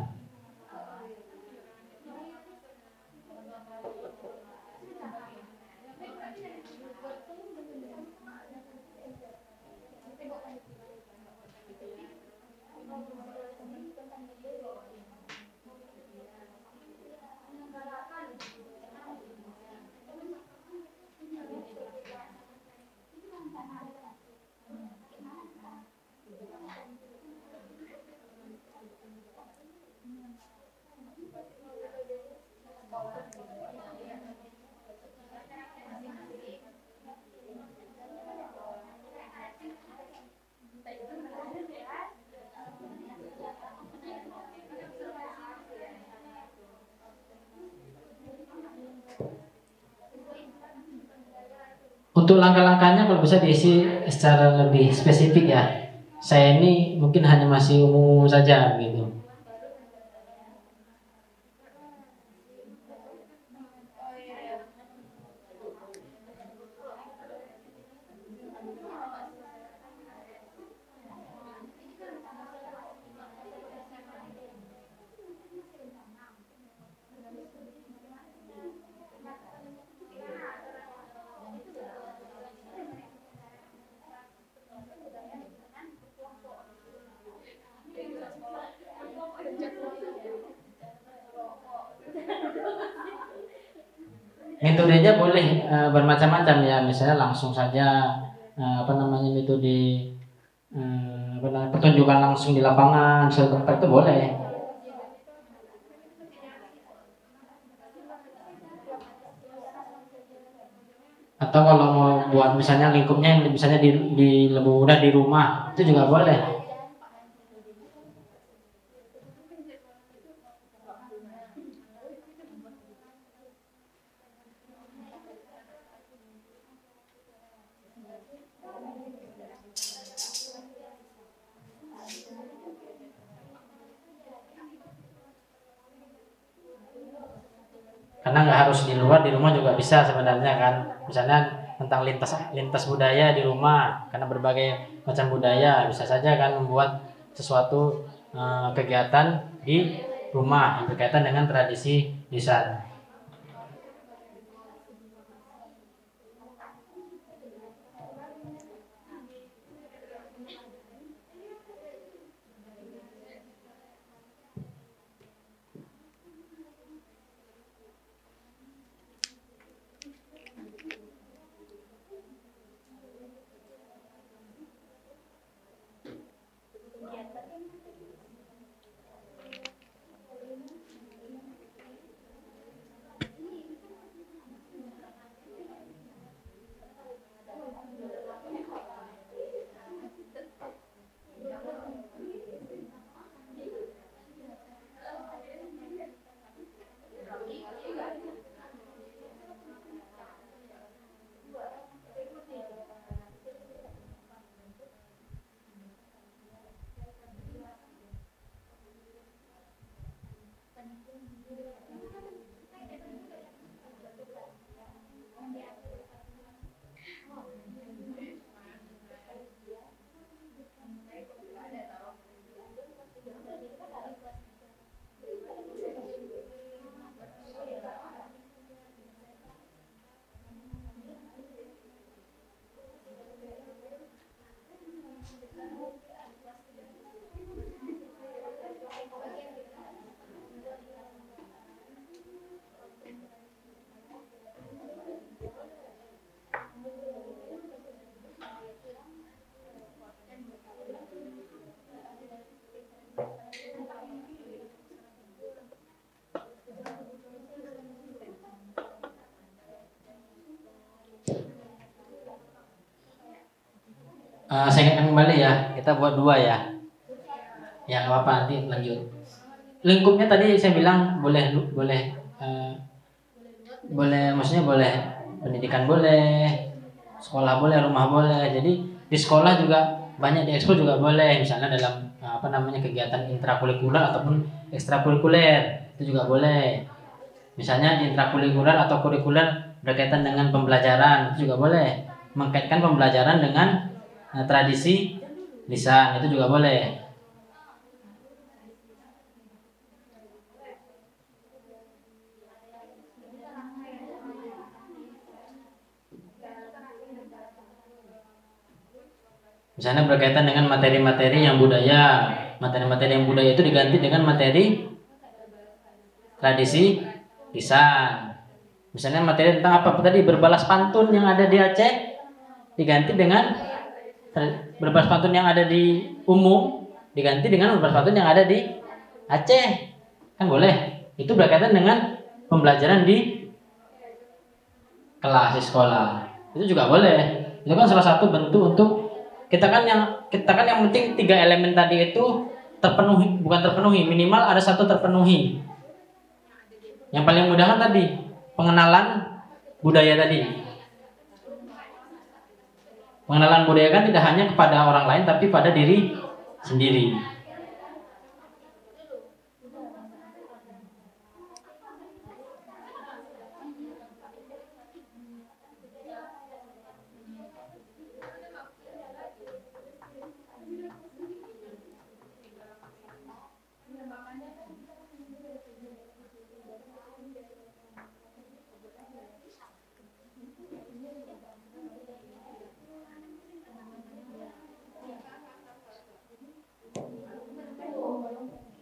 Untuk langkah-langkahnya kalau bisa diisi secara lebih spesifik ya. Saya ini mungkin hanya masih umum saja gitu. Metodenya boleh bermacam-macam ya, misalnya langsung saja metode pertunjukan langsung di lapangan suatu tempat itu boleh. Atau kalau mau buat misalnya lingkupnya misalnya di lebih mudah di rumah, itu juga boleh. Karena nggak harus di luar, di rumah juga bisa sebenarnya kan. Misalnya tentang lintas budaya di rumah, karena berbagai macam budaya bisa saja kan membuat sesuatu kegiatan di rumah yang berkaitan dengan tradisi lisan. Saya ingatkan kembali ya, kita buat 2 ya. Ya nggak apa-apa, nanti lanjut. Lingkupnya tadi saya bilang boleh maksudnya boleh pendidikan boleh, sekolah boleh, rumah boleh. Jadi di sekolah juga banyak, di ekskul juga boleh, misalnya dalam kegiatan intrakurikuler ataupun ekstrakurikuler itu juga boleh. Misalnya di intrakurikuler atau kurikuler berkaitan dengan pembelajaran itu juga boleh, mengkaitkan pembelajaran dengan tradisi lisan itu juga boleh. Misalnya berkaitan dengan materi-materi yang budaya, materi-materi yang budaya itu diganti dengan materi tradisi lisan. Misalnya materi tentang apa tadi, berbalas pantun yang ada di Aceh diganti dengan berbalas pantun yang ada di umum diganti dengan berbalas pantun yang ada di Aceh, kan boleh. Itu berkaitan dengan pembelajaran di kelas di sekolah, itu juga boleh. Itu kan salah satu bentuk untuk kita kan yang penting 3 elemen tadi itu terpenuhi, bukan terpenuhi, minimal ada satu terpenuhi. Yang paling mudah kan tadi pengenalan budaya tadi. Pengenalan budaya kan tidak hanya kepada orang lain tapi pada diri sendiri.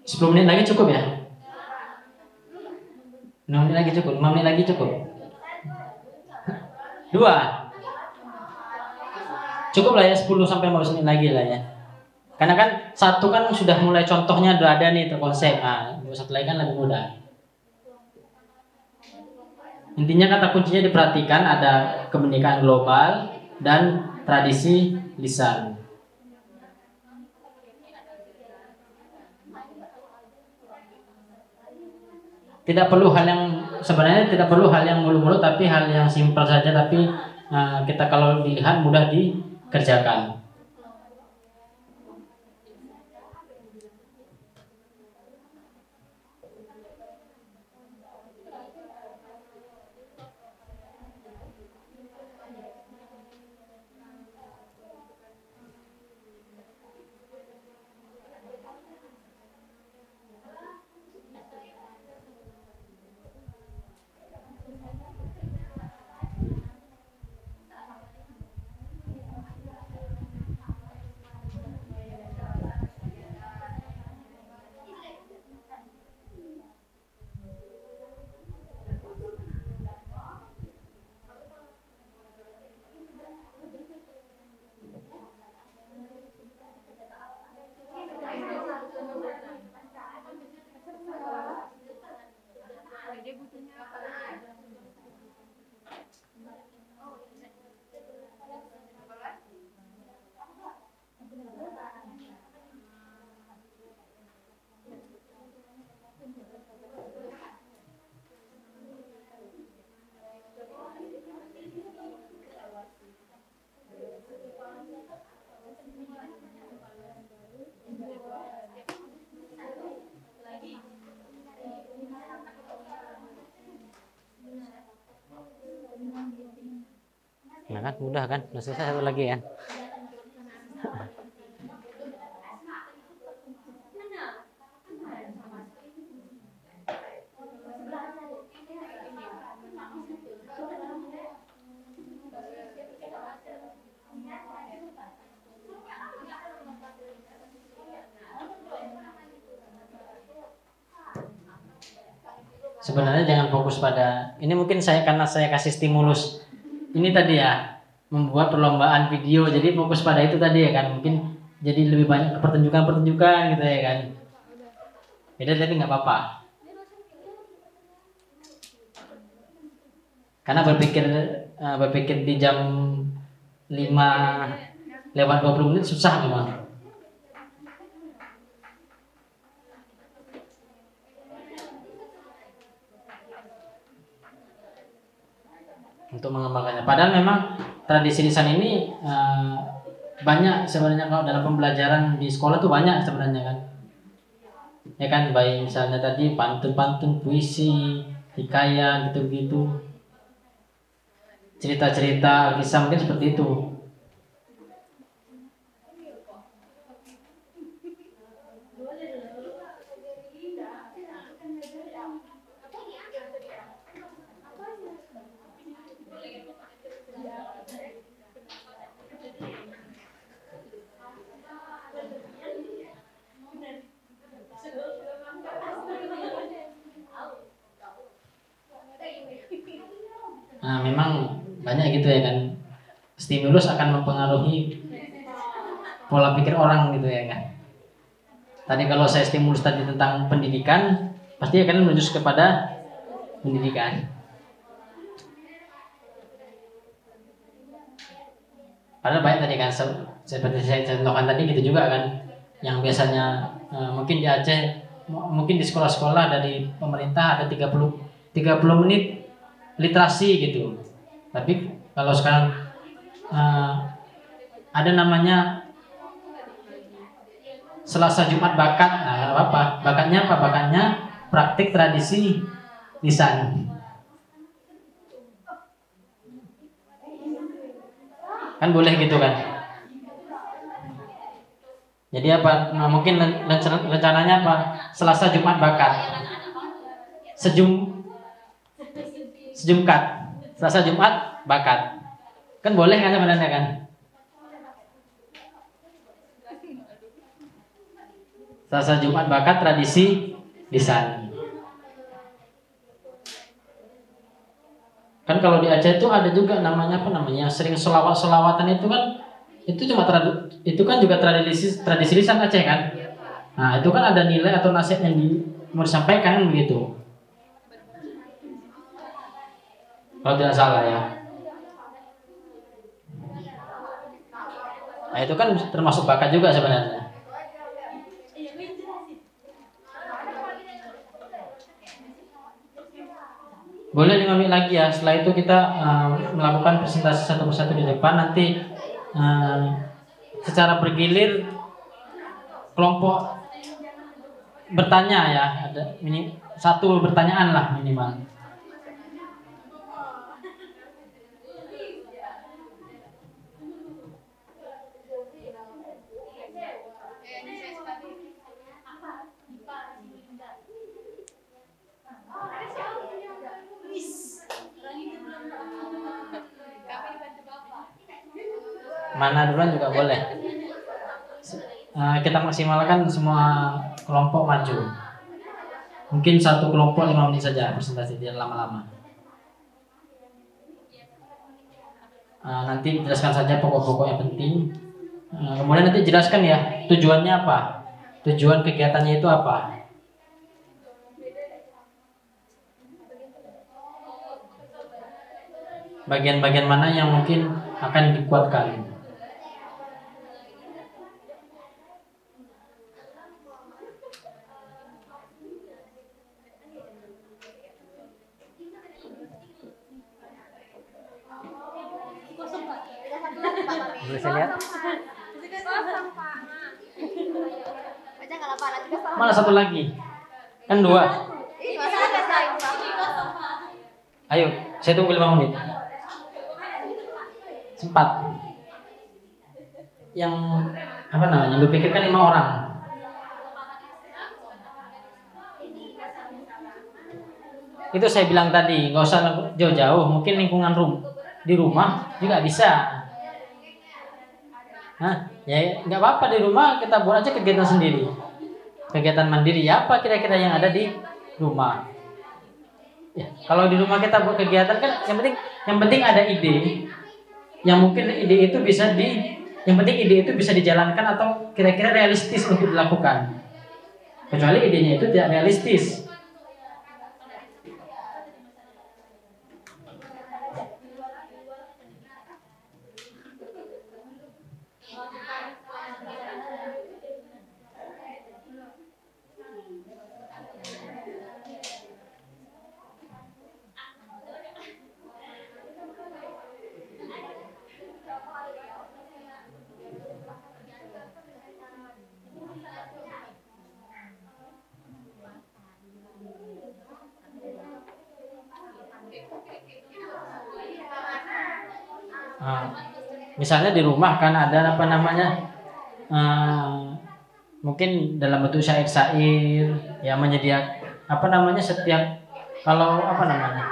Sepuluh menit lagi cukup ya? 6 menit lagi cukup? 5 menit lagi cukup? 2 cukup lah ya, 10-15 menit lagi lah ya. Karena kan satu kan sudah mulai contohnya udah ada nih terkonsep. Satu lagi kan lebih mudah. Intinya kata kuncinya diperhatikan, ada kebinekaan global dan tradisi lisan. Sebenarnya tidak perlu hal yang mulu-mulu, tapi hal yang simpel saja, tapi kita kalau dilihat mudah dikerjakan. Nah kan mudah kan, udah selesai satu lagi ya. Sebenarnya jangan fokus pada ini, mungkin karena saya kasih stimulus ini tadi ya, membuat perlombaan video, jadi fokus pada itu tadi ya kan, mungkin jadi lebih banyak pertunjukan gitu ya kan. Beda tapi nggak apa-apa. Karena berpikir di jam 5:20 susah memang. Untuk mengembangkannya. Padahal memang tradisi lisan ini banyak sebenarnya, kalau dalam pembelajaran di sekolah tuh banyak sebenarnya kan. Ya kan, baik misalnya tadi pantun-pantun, puisi, hikayat gitu-gitu. Cerita-cerita, kisah mungkin seperti itu. Nah, memang banyak gitu ya kan. Stimulus akan mempengaruhi pola pikir orang gitu ya kan. Tadi kalau saya stimulus tadi tentang pendidikan, pasti akan menuju kepada pendidikan. Padahal banyak tadi kan, seperti saya contohkan tadi gitu juga kan. Yang biasanya mungkin di Aceh, mungkin di sekolah-sekolah dari pemerintah ada 30 menit literasi gitu. Tapi kalau sekarang ada namanya Selasa Jumat bakat. Nah, apa? Bakatnya apa? Bakatnya praktik tradisi lisan. Kan boleh gitu kan? Jadi apa? Nah, mungkin rencananya apa? Selasa Jumat bakat. Sejumkat. Selasa Jumat bakat. Kan boleh kan sebenarnya kan? Selasa Jumat bakat tradisi lisan. Kan kalau di Aceh itu ada juga namanya apa namanya? Sering selawatan itu kan, itu cuma itu kan juga tradisi lisan Aceh kan? Nah, itu kan ada nilai atau nasihat yang mau disampaikan begitu. Kalau tidak salah ya. Nah, itu kan termasuk bakat juga sebenarnya. Boleh 5 menit lagi ya. Setelah itu kita melakukan presentasi satu persatu di depan. Nanti secara bergilir kelompok bertanya ya. Ada satu pertanyaan lah minimal. Mana duluan juga boleh. Kita maksimalkan semua kelompok maju. Mungkin satu kelompok 5 menit saja presentasi, tidak lama-lama. Nanti jelaskan saja pokok-pokok yang penting. Kemudian nanti jelaskan ya tujuannya apa, tujuan kegiatannya itu apa. Bagian-bagian mana yang mungkin akan dikuatkan. Boleh saya lihat? Mana satu lagi? Kan 2. Ayo, saya tunggu 5 menit. sempat. Yang apa namanya? Yang dipikirkan 5 orang. Itu saya bilang tadi, nggak usah jauh-jauh, mungkin lingkungan di rumah juga bisa. Nah, ya nggak apa-apa, di rumah kita buat aja kegiatan sendiri, kegiatan mandiri. Ya apa kira-kira yang ada di rumah? Ya, kalau di rumah kita buat kegiatan kan yang penting ada ide, yang mungkin ide itu yang penting ide itu bisa dijalankan atau kira-kira realistis untuk dilakukan. Kecuali idenya itu tidak realistis. Misalnya di rumah kan ada apa namanya, mungkin dalam bentuk syair-syair, ya menyediakan apa namanya setiap, kalau apa namanya,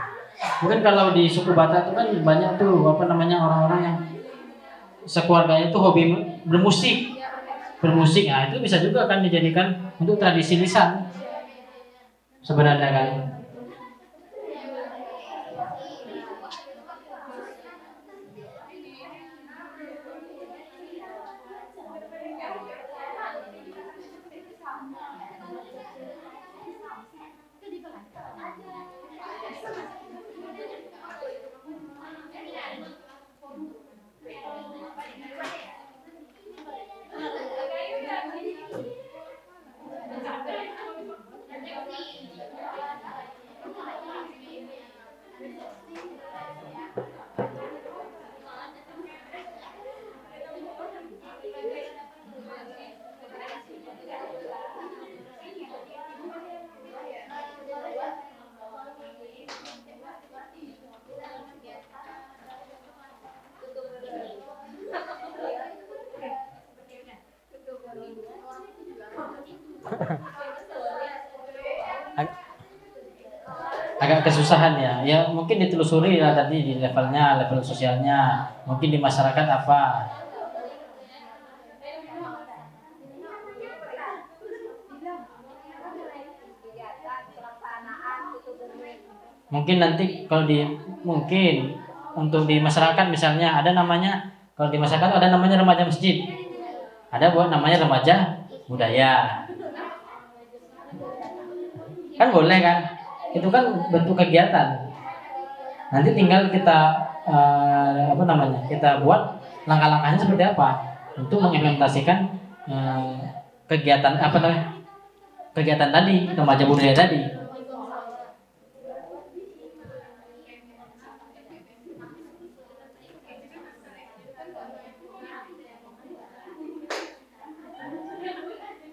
mungkin kalau di suku Batak itu kan banyak tuh apa namanya orang-orang yang sekeluarganya itu hobi bermusik. Nah itu bisa juga kan dijadikan untuk tradisi lisan sebenarnya kan. Agak kesusahan ya mungkin ditelusuri lah tadi di level sosialnya, mungkin di masyarakat apa. Mungkin nanti kalau mungkin untuk di masyarakat misalnya ada namanya, kalau di masyarakat ada namanya remaja masjid, ada buat namanya remaja budaya, kan boleh kan? Itu kan bentuk kegiatan. Nanti tinggal kita kita buat langkah-langkahnya seperti apa untuk mengimplementasikan kegiatan kegiatan tadi, remaja budaya tadi.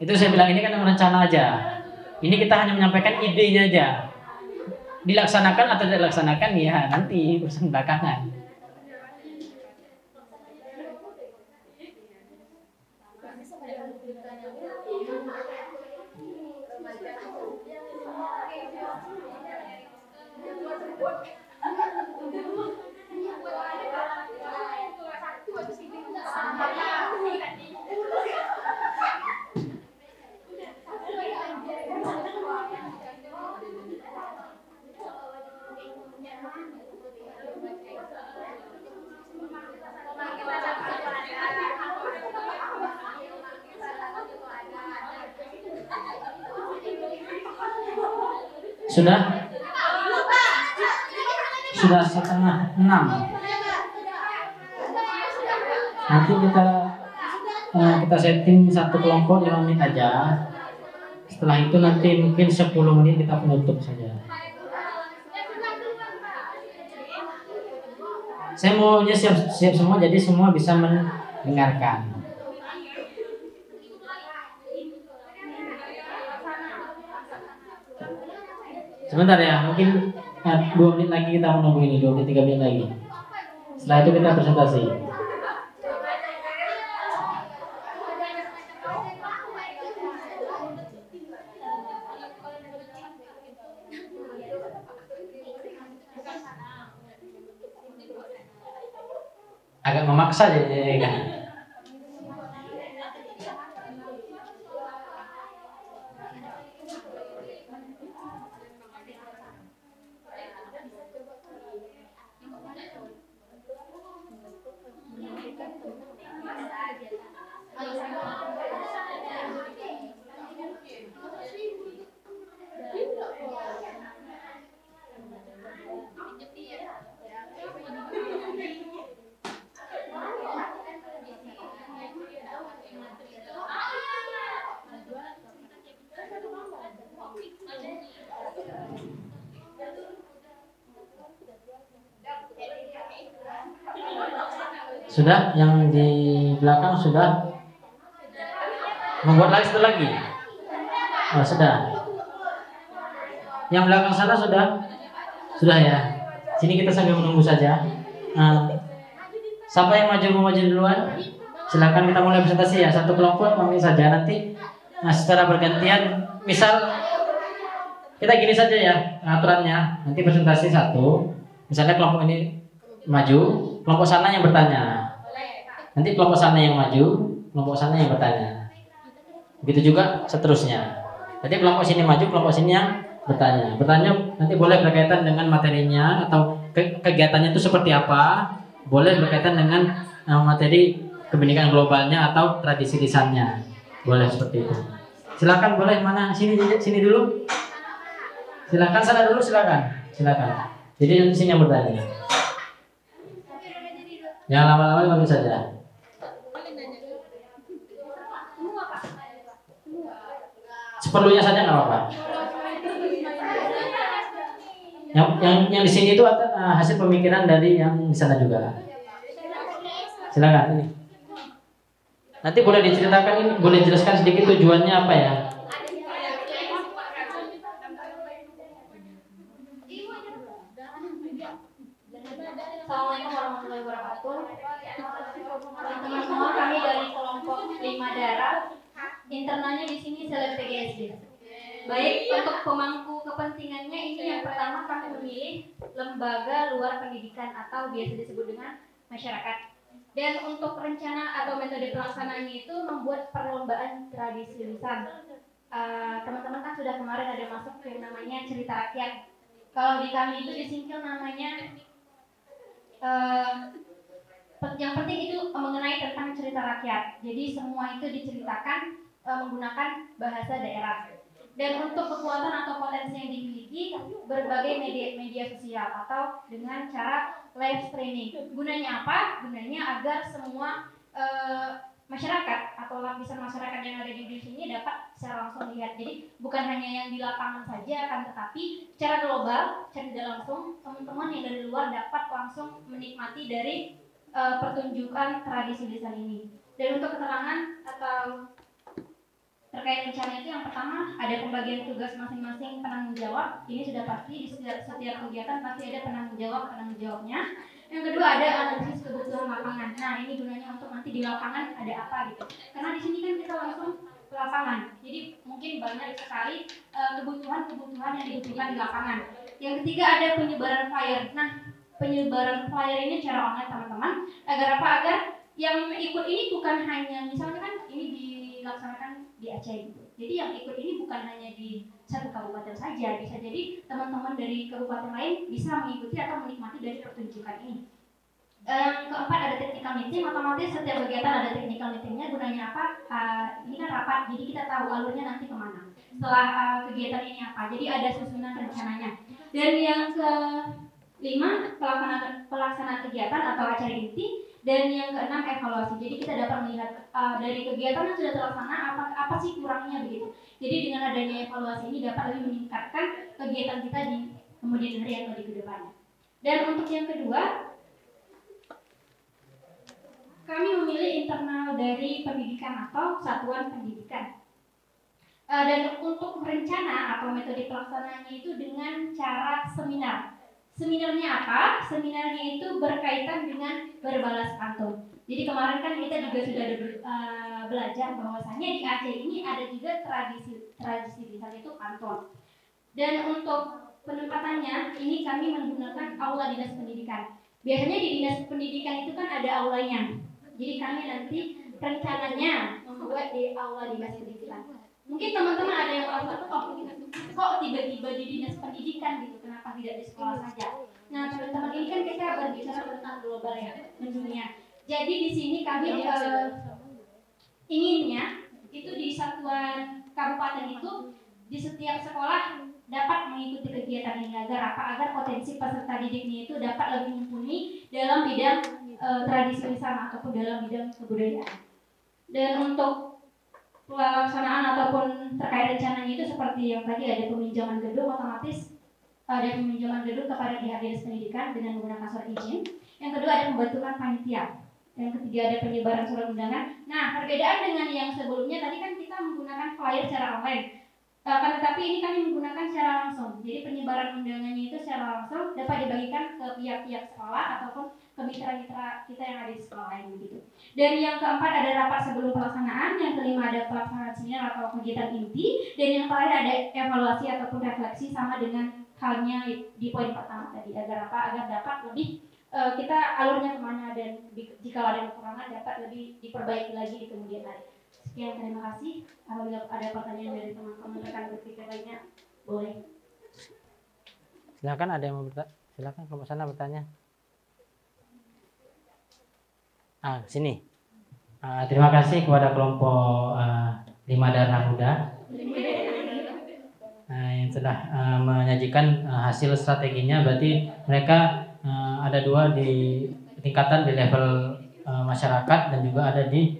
Itu saya bilang ini kan rencana aja. Ini kita hanya menyampaikan idenya aja. Dilaksanakan atau tidak dilaksanakan ya nanti urusan belakangan. Sudah 5:30. Nanti kita setting satu kelompok 5 menit aja. Setelah itu nanti mungkin 10 menit kita penutup saja. Saya maunya siap semua, jadi semua bisa mendengarkan. Sebentar ya, mungkin 2 menit lagi kita menunggu ini, 2 menit 3 menit lagi. Setelah itu kita presentasi. Agak memaksa jadi kan. Sudah, yang di belakang sudah membuat lagi lagi. Oh, sudah. Yang belakang sana sudah ya. Sini kita sambil menunggu saja. Siapa yang mau maju duluan? Silakan, kita mulai presentasi ya. Satu kelompok ambil saja nanti. Secara bergantian. Misal kita gini saja ya aturannya. Nanti presentasi satu. Misalnya kelompok ini maju, kelompok sana yang bertanya. Nanti kelompok sana yang maju, kelompok sana yang bertanya. Begitu juga seterusnya. Jadi kelompok sini maju, kelompok sini yang bertanya. Bertanya nanti boleh berkaitan dengan materinya atau kegiatannya itu seperti apa. Boleh berkaitan dengan materi kebinekaan globalnya atau tradisi lisannya. Boleh seperti itu. Silakan, boleh mana? Sini dulu. Silakan, sana dulu, silakan. Jadi nanti sini yang bertanya. Yang lama-lama ngambil saja. Seperlunya saja nggak apa-apa. Yang di sini itu hasil pemikiran dari yang di sana juga. Silakan ini. Nanti boleh diceritakan ini, boleh jelaskan sedikit tujuannya apa ya? Assalamualaikum warahmatullahi wabarakatuh. Teman-teman semua, kami dari kelompok 5 daerah. Internalnya di sini seleb PGSD. Baik, untuk pemangku kepentingannya ini yang pertama kami memilih lembaga luar pendidikan atau biasa disebut dengan masyarakat. Dan untuk rencana atau metode pelaksanaannya itu membuat perlombaan tradisi lisan. Teman-teman kan sudah kemarin ada masuk yang namanya cerita rakyat. Kalau di kami itu disingkil namanya yang penting itu mengenai tentang cerita rakyat. Jadi semua itu diceritakan menggunakan bahasa daerah. Dan untuk kekuatan atau potensi yang dimiliki berbagai media sosial atau dengan cara live streaming. Gunanya apa? Gunanya agar semua masyarakat atau lapisan masyarakat yang ada di sini dapat secara langsung lihat. Jadi bukan hanya yang di lapangan saja, akan tetapi secara global, secara tidak langsung teman-teman yang dari luar dapat langsung menikmati dari pertunjukan tradisi lisan ini. Dan untuk keterangan atau terkait rencana itu yang pertama ada pembagian tugas masing-masing penanggung jawab. Ini sudah pasti di setiap kegiatan pasti ada penanggung jawabnya. Yang kedua ada analisis kebutuhan lapangan. Nah ini gunanya untuk nanti di lapangan ada apa gitu. Karena di sini kan kita langsung ke lapangan. Jadi mungkin banyak sekali kebutuhan yang dibutuhkan di lapangan. Yang ketiga ada penyebaran flyer. Nah penyebaran flyer ini secara online teman-teman. Agar apa? Agar yang ikut ini bukan hanya misalnya kan ini dilaksanakan di Aceh gitu. Jadi yang ikut ini bukan hanya di satu kabupaten saja, bisa jadi teman-teman dari kabupaten lain bisa mengikuti atau menikmati dari pertunjukan ini. Yang keempat ada technical meeting, otomatis setiap kegiatan ada technical meetingnya. Gunanya apa? Ini kan rapat, jadi kita tahu alurnya nanti kemana. Setelah kegiatan ini apa, jadi ada susunan rencananya. Dan yang kelima pelaksanaan kegiatan atau acara inti. Dan yang keenam evaluasi. Jadi kita dapat melihat dari kegiatan yang sudah terlaksana apa sih kurangnya begitu. Jadi dengan adanya evaluasi ini dapat lebih meningkatkan kegiatan kita di kemudian hari atau di kedepannya. Dan untuk yang kedua, kami memilih internal dari pendidikan atau satuan pendidikan. Dan untuk rencana atau metode pelaksanaannya itu dengan cara seminar. Seminarnya apa? Seminarnya itu berkaitan dengan berbalas pantun. Jadi kemarin kan kita juga sudah ada belajar bahwasannya di Aceh ini ada juga tradisi lisan itu pantun. Dan untuk penempatannya ini kami menggunakan aula dinas pendidikan. Biasanya di dinas pendidikan itu kan ada aulanya. Jadi kami nanti rencananya membuat di aula dinas pendidikan. Mungkin teman-teman ada yang merasa, kok tiba-tiba di dinas pendidikan gitu, kenapa tidak di sekolah saja? Nah, teman-teman ini kan kita berbicara tentang global ya, mendunia. Jadi di sini kami inginnya itu di satuan kabupaten itu di setiap sekolah dapat mengikuti kegiatan ini agar potensi peserta didiknya itu dapat lebih mumpuni dalam bidang tradisi lisan ataupun dalam bidang kebudayaan. Dan untuk pelaksanaan ataupun terkait rencananya itu seperti yang tadi ada peminjaman gedung, otomatis ada peminjaman gedung kepada pihak dinas pendidikan dengan menggunakan surat izin. Yang kedua ada pembentukan panitia. Yang ketiga ada penyebaran surat undangan. Nah, perbedaan dengan yang sebelumnya tadi kan kita menggunakan flyer secara online. Tetapi ini kami menggunakan secara langsung. Jadi penyebaran undangannya itu secara langsung dapat dibagikan ke pihak-pihak sekolah ataupun ke mitra-mitra kita yang ada di sekolah lain begitu. Dan yang keempat ada rapat sebelum pelaksanaan, yang kelima ada pelaksanaan seminar atau kegiatan inti, dan yang terakhir ada evaluasi ataupun refleksi sama dengan halnya di poin pertama tadi agar dapat lebih kita alurnya kemana dan jika ada kekurangan dapat lebih diperbaiki lagi di kemudian hari. Sekian, terima kasih. Apabila ada pertanyaan dari teman-teman rekan berpikir lainnya, boleh. Silakan, ada yang mau bertanya? Silakan ke sana bertanya. Sini. Terima kasih kepada kelompok 5 Darah Muda yang sudah menyajikan hasil strateginya. Berarti mereka ada 2 di tingkatan di level masyarakat dan juga ada di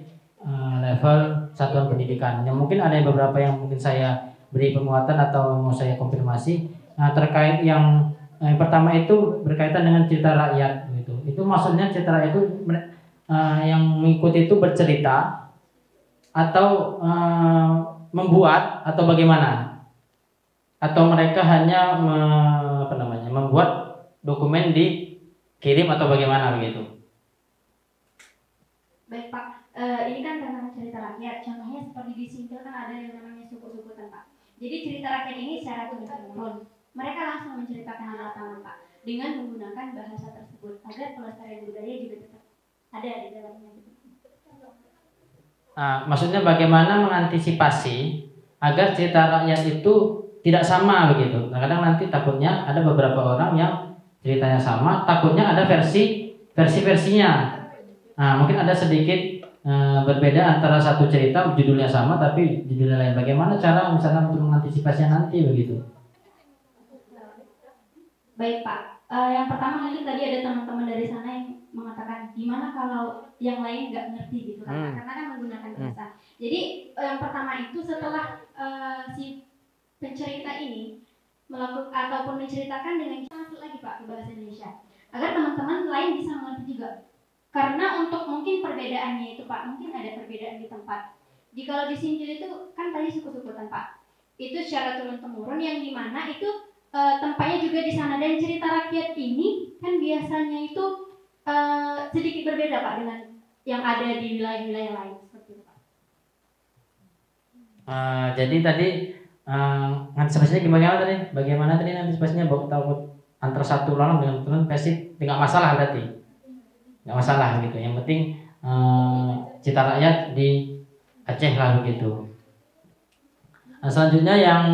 level satuan pendidikan. Yang mungkin ada beberapa yang mungkin saya beri penguatan atau mau saya konfirmasi terkait yang pertama itu berkaitan dengan cerita rakyat gitu. Itu maksudnya cerita rakyat itu yang mengikuti itu bercerita atau membuat atau bagaimana? Atau mereka hanya membuat dokumen dikirim atau bagaimana begitu? Baik Pak, ini kan tentang cerita rakyat. Contohnya seperti di Singkil kan ada yang namanya suku-suku Pak. Jadi cerita rakyat ini secara turun-temurun. Mereka langsung menceritakan di lapangan Pak dengan menggunakan bahasa tersebut agar pelestarian budaya juga tetap ada di dalamnya. Maksudnya bagaimana mengantisipasi agar cerita rakyat itu tidak sama begitu. Nah, kadang nanti takutnya ada beberapa orang yang ceritanya sama, takutnya ada versinya. Mungkin ada sedikit berbeda antara satu cerita judulnya sama tapi judulnya lain. Bagaimana cara misalnya untuk mengantisipasinya nanti begitu? Baik Pak, yang pertama mungkin tadi ada teman-teman dari sana yang mengatakan gimana kalau yang lain nggak ngerti gitu kan, karena kan menggunakan bahasa. Jadi yang pertama itu setelah si pencerita ini melakukan ataupun menceritakan dengan masuk lagi Pak ke bahasa Indonesia agar teman-teman lain bisa mengerti juga. Karena untuk mungkin perbedaannya itu Pak, mungkin ada perbedaan di tempat. Jika di Singkil itu kan tadi suku-suku Pak, itu secara turun-temurun yang dimana itu tempatnya juga di sana, dan cerita rakyat ini kan biasanya itu sedikit berbeda Pak dengan yang ada di wilayah-wilayah lain seperti itu Pak. Jadi tadi antisipasinya gimana tadi? Bagaimana tadi antisipasinya takut antara satu lawan dengan teman pasti tidak masalah berarti? Nggak masalah gitu. Yang penting cita rakyat di Aceh lah begitu. Selanjutnya yang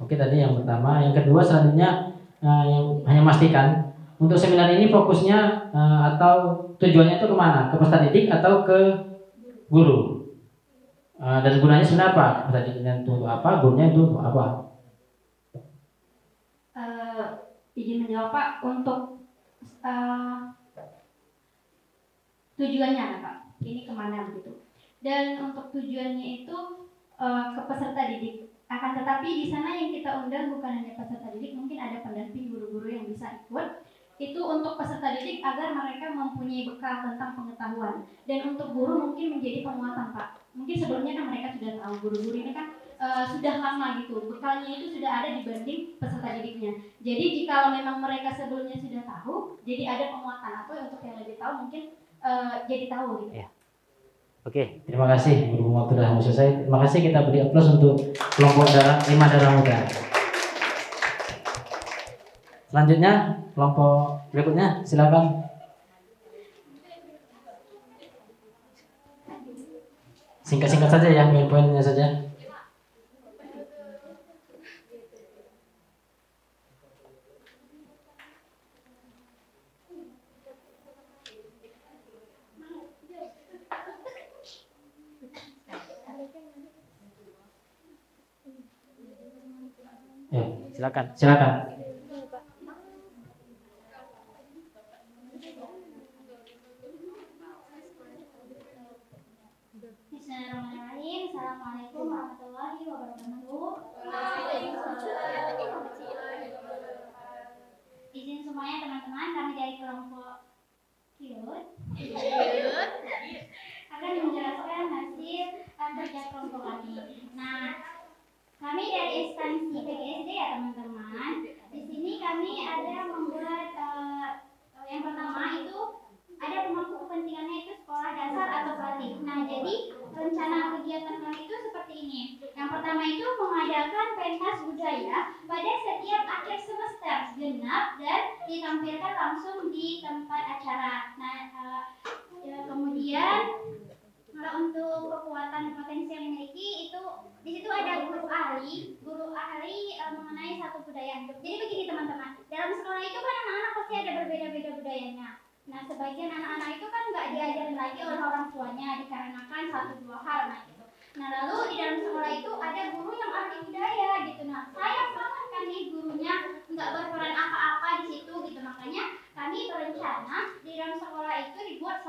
oke tadi yang pertama, yang kedua selanjutnya yang hanya memastikan untuk seminar ini fokusnya atau tujuannya itu kemana? Ke peserta didik atau ke guru? Dan gunanya sebenarnya apa? Peserta didiknya untuk apa? Gurunya itu untuk apa? Izin menjawab Pak, untuk tujuannya Pak, ini kemana begitu? Dan untuk tujuannya itu ke peserta didik. Akan tetapi di sana yang kita undang bukan hanya peserta didik, mungkin ada pendamping guru-guru yang bisa ikut. Itu untuk peserta didik agar mereka mempunyai bekal tentang pengetahuan. Dan untuk guru mungkin menjadi penguatan Pak. Mungkin sebelumnya kan mereka sudah tahu, guru-guru ini kan sudah lama gitu, bekalnya itu sudah ada dibanding peserta didiknya. Jadi jika memang mereka sebelumnya sudah tahu, jadi ada penguatan apa untuk yang lebih tahu mungkin jadi tahu gitu. Ya. Oke, terima kasih berhubung waktu sudah mau selesai. Terima kasih, kita beri aplaus untuk kelompok 5 darah muda. Selanjutnya kelompok berikutnya, silakan. Singkat-singkat saja ya, poin-poinnya saja. Ya, silakan. Bismillahirrahmanirrahim. Assalamualaikum warahmatullahi wabarakatuh. Izin semuanya teman-teman, kami dari kelompok Kiut akan menjelaskan hasil kerja kelompok kami. Nah, kami dari instansi PGSD ya teman-teman. Di sini kami ada membuat yang pertama itu ada pemangku kepentingannya itu sekolah dasar atau praktik. Nah, jadi rencana kegiatan kami itu seperti ini. Yang pertama itu mengadakan pentas budaya pada setiap akhir semester genap dan ditampilkan langsung di tempat acara. Nah, kemudian untuk kekuatan potensi yang dimiliki itu di situ ada guru ahli mengenai satu budaya. Jadi begini teman-teman, dalam sekolah itu kan anak-anak pasti ada berbeda-beda budayanya. Nah, sebagian anak-anak itu kan nggak diajarin lagi oleh orang tuanya dikarenakan 1-2 hal gitu. Nah, lalu di dalam sekolah itu ada guru yang ahli budaya gitu. Nah, sayang banget kan nih gurunya nggak berperan apa-apa di situ gitu. Makanya kami berencana di dalam sekolah itu dibuat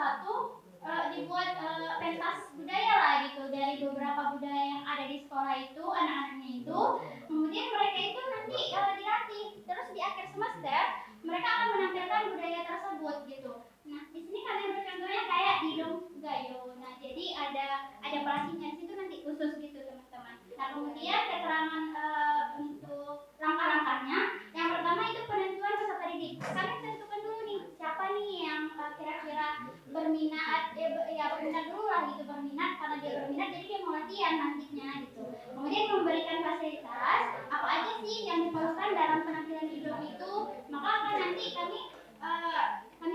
pentas budaya lah gitu dari beberapa budaya yang ada di sekolah itu anak-anaknya itu. Kemudian mereka itu nanti dilatih. Terus di akhir semester mereka akan menampilkan budaya tersebut gitu. Nah, di sini kalian bercontohnya kayak Didong Gayo. Nah, jadi ada pelatihnya di situ nanti khusus gitu teman-teman. Nah, kemudian keterangan untuk langkah-langkahnya. Yang pertama itu penentuan peserta didik. Kami tentukan dulu nih siapa nih yang kira-kira berminat berminat dulu lah gitu, berminat karena dia berminat jadi dia mau latihan nantinya gitu. Kemudian memberikan fasilitas apa aja sih yang diperlukan dalam penampilan Didong itu, maka akan nanti kami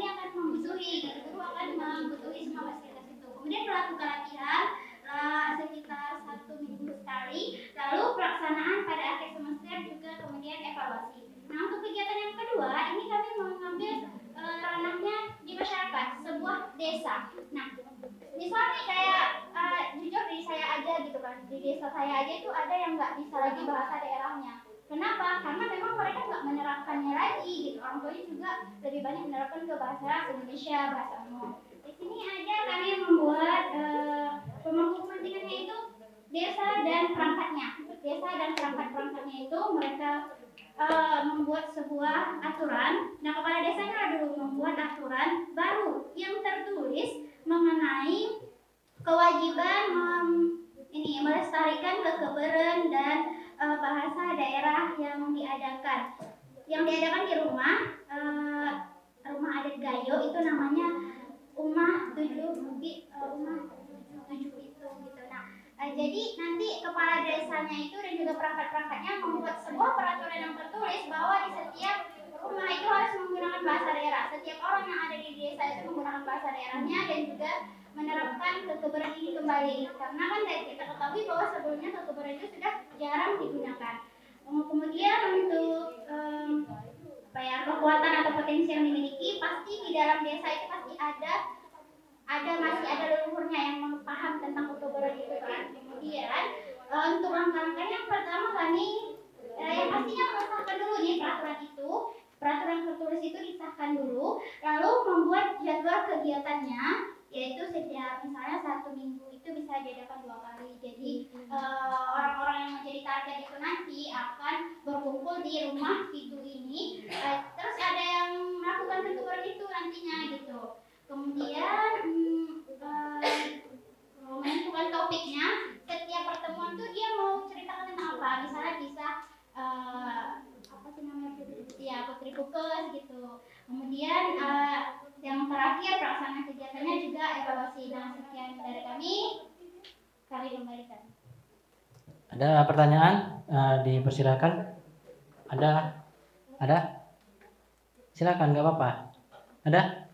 akan membutuhi gitu, guru akan membutuhi semua fasilitas itu. Kemudian melakukan latihan sekitar 1 minggu sekali, lalu pelaksanaan pada akhir semester juga, kemudian evaluasi. Nah, untuk kegiatan yang kedua ini kami mengambil ranahnya di masyarakat, sebuah desa. Nah, misalnya kayak jujur di saya aja gitu kan, di desa saya aja itu ada yang nggak bisa lagi bahasa daerahnya. Kenapa? Karena memang mereka nggak menerapkannya lagi gitu. Orang tuanya juga lebih banyak menerapkan ke bahasa Indonesia, bahasa umum. Di sini ada kami membuat pemangku kepentingannya itu desa dan perangkatnya. Desa dan perangkat-perangkatnya itu mereka membuat sebuah aturan. Nah, kepala desanya dulu membuat aturan baru yang tertulis mengenai kewajiban melestarikan kekebalan dan bahasa daerah yang diadakan. Yang diadakan di rumah adat Gayo itu namanya Umah 7 itu gitu. Nah, jadi nanti kepala desanya itu dan juga perangkat-perangkatnya membuat sebuah peraturan yang tertulis bahwa di setiap rumah itu harus menggunakan bahasa daerah. Setiap orang yang ada di desa itu menggunakan bahasa daerahnya dan juga menerapkan kekebalan ini kembali. Karena kan kita ketahui bahwa sebelumnya kekebalan itu sudah jarang digunakan. Kemudian untuk kekuatan atau potensi yang dimiliki, pasti di dalam desa itu pasti masih ada leluhurnya yang paham tentang kekebalan itu kan. Kemudian untuk langkah-langkah yang pertama kami yang pastinya mengesahkan dulu nih peraturan tertulis itu disahkan dulu, lalu membuat jadwal kegiatannya, yaitu setiap misalnya 1 minggu itu bisa diadakan 2 kali. Jadi orang-orang yang menjadi target itu nanti akan berkumpul di rumah itu ini, terus ada yang melakukan kekebalan itu nantinya gitu. Kemudian menentukan topiknya. Setiap pertemuan tuh dia mau cerita prukes gitu. Kemudian yang terakhir pelaksanaan kegiatannya juga evaluasi. Dan sekian dari kami kembalikan. Ada pertanyaan? Dipersilakan. Ada? Silakan, nggak apa-apa. Ada?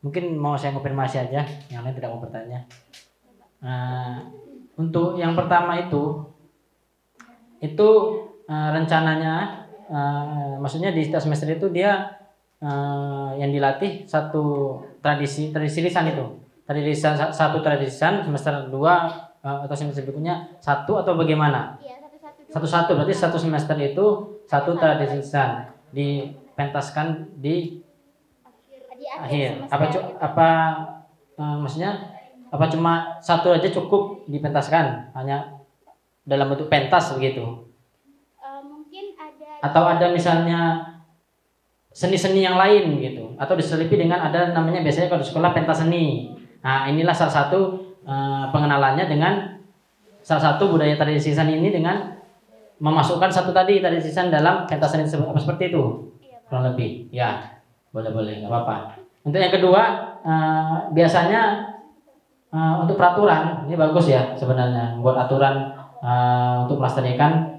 Mungkin mau saya konfirmasi aja, yang lain tidak mau bertanya. Untuk yang pertama itu rencananya, maksudnya di setiap semester itu dia yang dilatih satu tradisi lisan itu. Satu tradisi lisan, semester 2 atau semester berikutnya satu atau bagaimana? Iya, Satu-satu, berarti satu semester itu satu tradisi lisan dipentaskan di akhir. Maksudnya apa cuma satu aja cukup dipentaskan, hanya dalam bentuk pentas begitu? Mungkin ada. Atau ada misalnya seni-seni yang lain gitu, atau diselipi dengan ada namanya biasanya kalau di sekolah pentas seni. Nah, inilah salah satu pengenalannya dengan salah satu budaya tradisi lisan ini dengan memasukkan satu tadi tradisi lisan dalam pentas seni seperti itu. Kurang lebih. Ya, boleh, nggak apa-apa. Untuk yang kedua, biasanya untuk peraturan ini bagus ya sebenarnya, buat aturan untuk melestarikan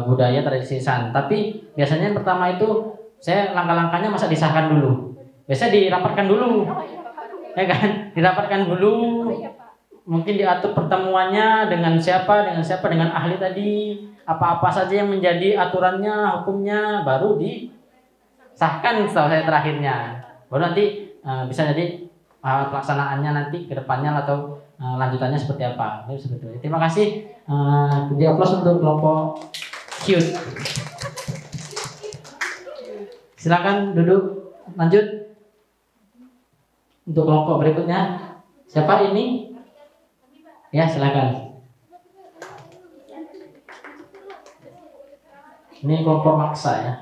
budaya tradisi lisan. Tapi biasanya yang pertama itu saya langkah-langkahnya masa disahkan dulu. Biasanya dirapatkan dulu, ya kan? Dirapatkan dulu. Mungkin diatur pertemuannya dengan siapa, dengan ahli tadi, apa-apa saja yang menjadi aturannya, hukumnya, baru disahkan setelah saya terakhirnya. Baru nanti bisa jadi pelaksanaannya nanti ke depannya atau lanjutannya seperti apa. Seperti itu. Terima kasih. Di aplaus untuk kelompok cute. Silakan duduk, lanjut. Untuk kelompok berikutnya, siapa ini? Ya, silakan. Ini kelompok maksa ya.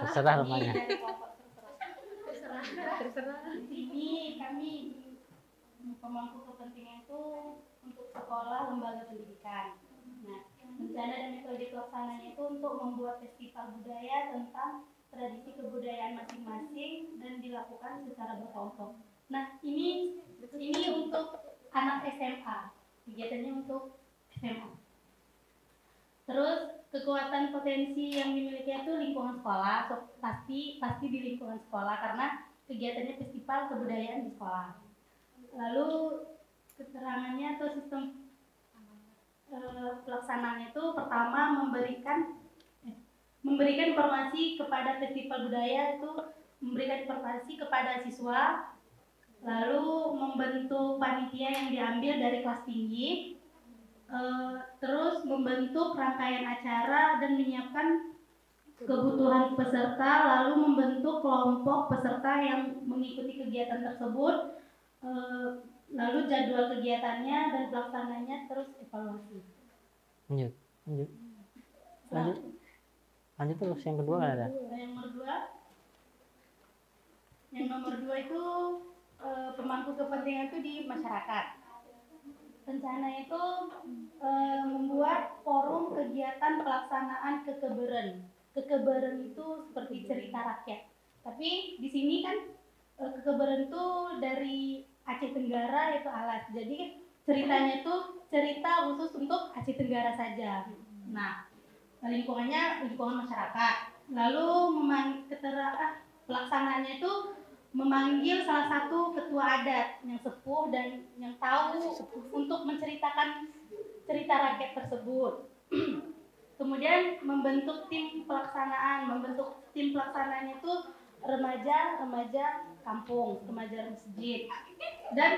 Terserah rumahnya. Ini kami pemangku kepentingan itu untuk sekolah lembaga pendidikan. Nah, rencana dan metode pelaksananya itu untuk membuat festival budaya tentang tradisi kebudayaan masing-masing dan dilakukan secara berkelompok. Nah, ini untuk anak SMA, kegiatannya untuk SMA. Terus kekuatan potensi yang dimiliki itu lingkungan sekolah, pasti di lingkungan sekolah karena kegiatannya festival kebudayaan di sekolah. Lalu keterangannya atau sistem pelaksanaannya itu pertama memberikan informasi kepada festival budaya itu memberikan informasi kepada siswa, lalu membentuk panitia yang diambil dari kelas tinggi, terus membentuk rangkaian acara dan menyiapkan kebutuhan peserta, lalu membentuk kelompok peserta yang mengikuti kegiatan tersebut, lalu jadwal kegiatannya dan pelaksananya, terus evaluasi. Lanjut terus yang kedua kan ada? Yang nomor dua itu pemangku kepentingan itu di masyarakat. Rencana itu membuat forum kegiatan pelaksanaan kekebaran. Kekebaran itu seperti cerita rakyat. Tapi di sini kan kekebaran itu dari Aceh Tenggara itu alat. Jadi ceritanya itu cerita khusus untuk Aceh Tenggara saja. Nah, lingkungannya lingkungan masyarakat. Lalu pelaksanaannya itu memanggil salah satu ketua adat yang sepuh dan yang tahu untuk menceritakan cerita rakyat tersebut. Kemudian membentuk tim pelaksanaan. Membentuk tim pelaksanaannya itu remaja kampung, remaja masjid. Dan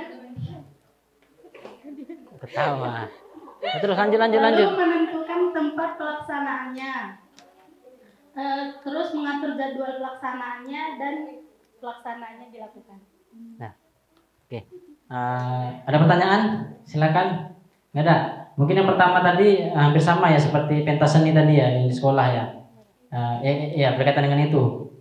ketawa. Terus lanjut. Lalu menentukan tempat pelaksanaannya. Terus mengatur jadwal pelaksanaannya dan pelaksanaannya dilakukan. Nah, oke. Ada pertanyaan? Silakan. Nggak ada? Mungkin yang pertama tadi hampir sama ya seperti pentas seni tadi ya yang di sekolah ya. Ya berkaitan dengan itu.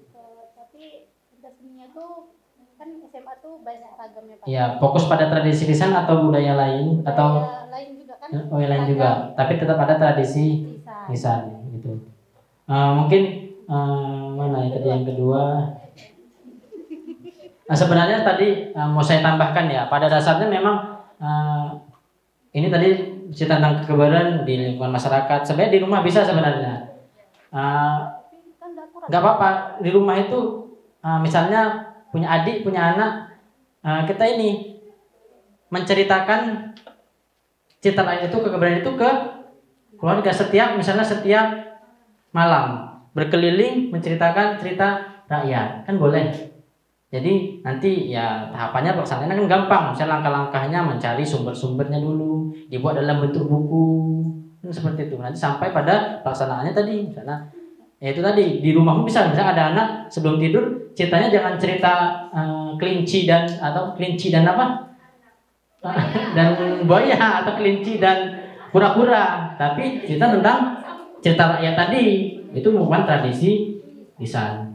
Tapi pentas seninya tuh kan SMA tuh banyak ragamnya Pak. Ya, fokus pada tradisi lisan atau budaya lain atau Budaya lain juga kan. lain juga, tapi tetap ada tradisi Lisan. lisan gitu. Mungkin mana ya tadi yang kedua? Nah, sebenarnya tadi mau saya tambahkan ya, pada dasarnya memang ini tadi cerita tentang kekebalan di lingkungan masyarakat. Sebenarnya di rumah bisa sebenarnya. Nggak apa-apa di rumah itu misalnya punya adik, punya anak, kita ini menceritakan cerita rakyat itu kekebalan itu ke keluarga misalnya setiap malam berkeliling menceritakan cerita rakyat kan boleh. Jadi nanti ya tahapannya pelaksanaannya kan gampang. Misalnya langkah-langkahnya mencari sumber-sumbernya dulu, dibuat dalam bentuk buku, seperti itu. Nanti sampai pada pelaksanaannya tadi, misalnya, ya itu tadi di rumahmu misalnya ada anak sebelum tidur ceritanya jangan cerita kelinci dan apa dan buaya atau kelinci dan kura-kura, tapi cerita tentang cerita rakyat tadi. Itu merupakan tradisi lisan.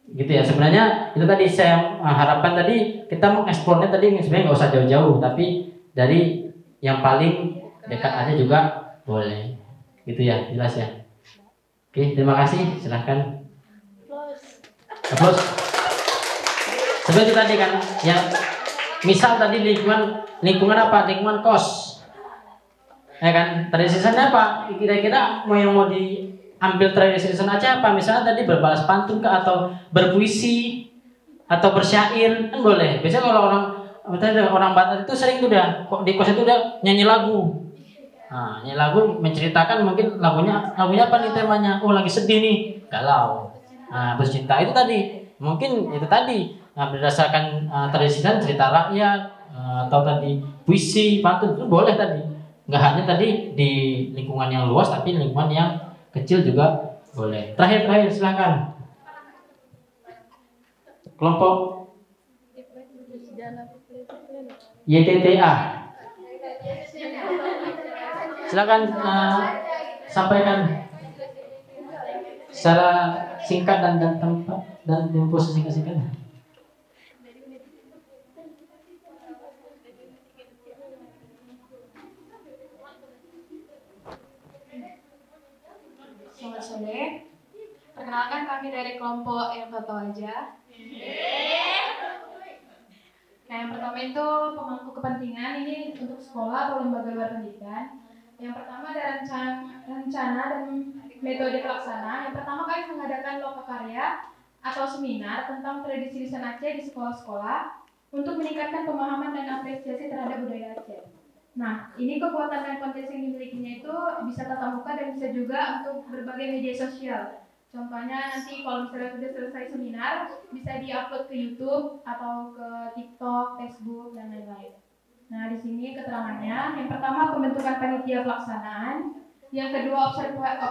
Gitu ya, sebenarnya itu tadi saya harapkan tadi kita mengeksplornya tadi sebenarnya nggak usah jauh-jauh, tapi dari yang paling dekat aja juga boleh, gitu ya, jelas ya. Oke, terima kasih, silahkan. Terus seperti tadi kan, yang misal tadi lingkungan apa, lingkungan kos, ya kan, tradisinya apa? Kira-kira mau diambil tradisi aja apa, misalnya tadi berbalas pantun ke atau berpuisi atau bersyair kan boleh. Biasanya kalau orang Batak itu sering tuh dah kok di kos itu udah nyanyi lagu. Nah, nyanyi lagu menceritakan mungkin lagunya apa nih temanya? Oh lagi sedih nih, galau. Nah, bercinta itu tadi mungkin itu tadi berdasarkan tradisi dan cerita rakyat atau tadi puisi pantun itu boleh tadi. Nggak hanya tadi di lingkungan yang luas tapi lingkungan yang kecil juga boleh. Terakhir silakan. Kelompok YTTA. Silakan sampaikan secara singkat dan tempat dan tempo singkat-singkat. Selamat sore. Perkenalkan kami dari kelompok yang tahu aja. Nah, yang pertama itu pemangku kepentingan ini untuk sekolah atau lembaga luar pendidikan. Yang pertama ada rencana dan metode pelaksana. Yang pertama kami mengadakan lokakarya atau seminar tentang tradisi lisan Aceh di sekolah-sekolah untuk meningkatkan pemahaman dan apresiasi terhadap budaya Aceh. Nah, ini kekuatan dan potensi yang dimilikinya itu bisa tatap muka dan bisa juga untuk berbagai media sosial. Contohnya nanti kalau misalnya sudah selesai seminar, bisa diupload ke YouTube atau ke TikTok, Facebook, dan lain-lain. Nah, di sini keterangannya. Yang pertama, pembentukan panitia pelaksanaan. Yang kedua,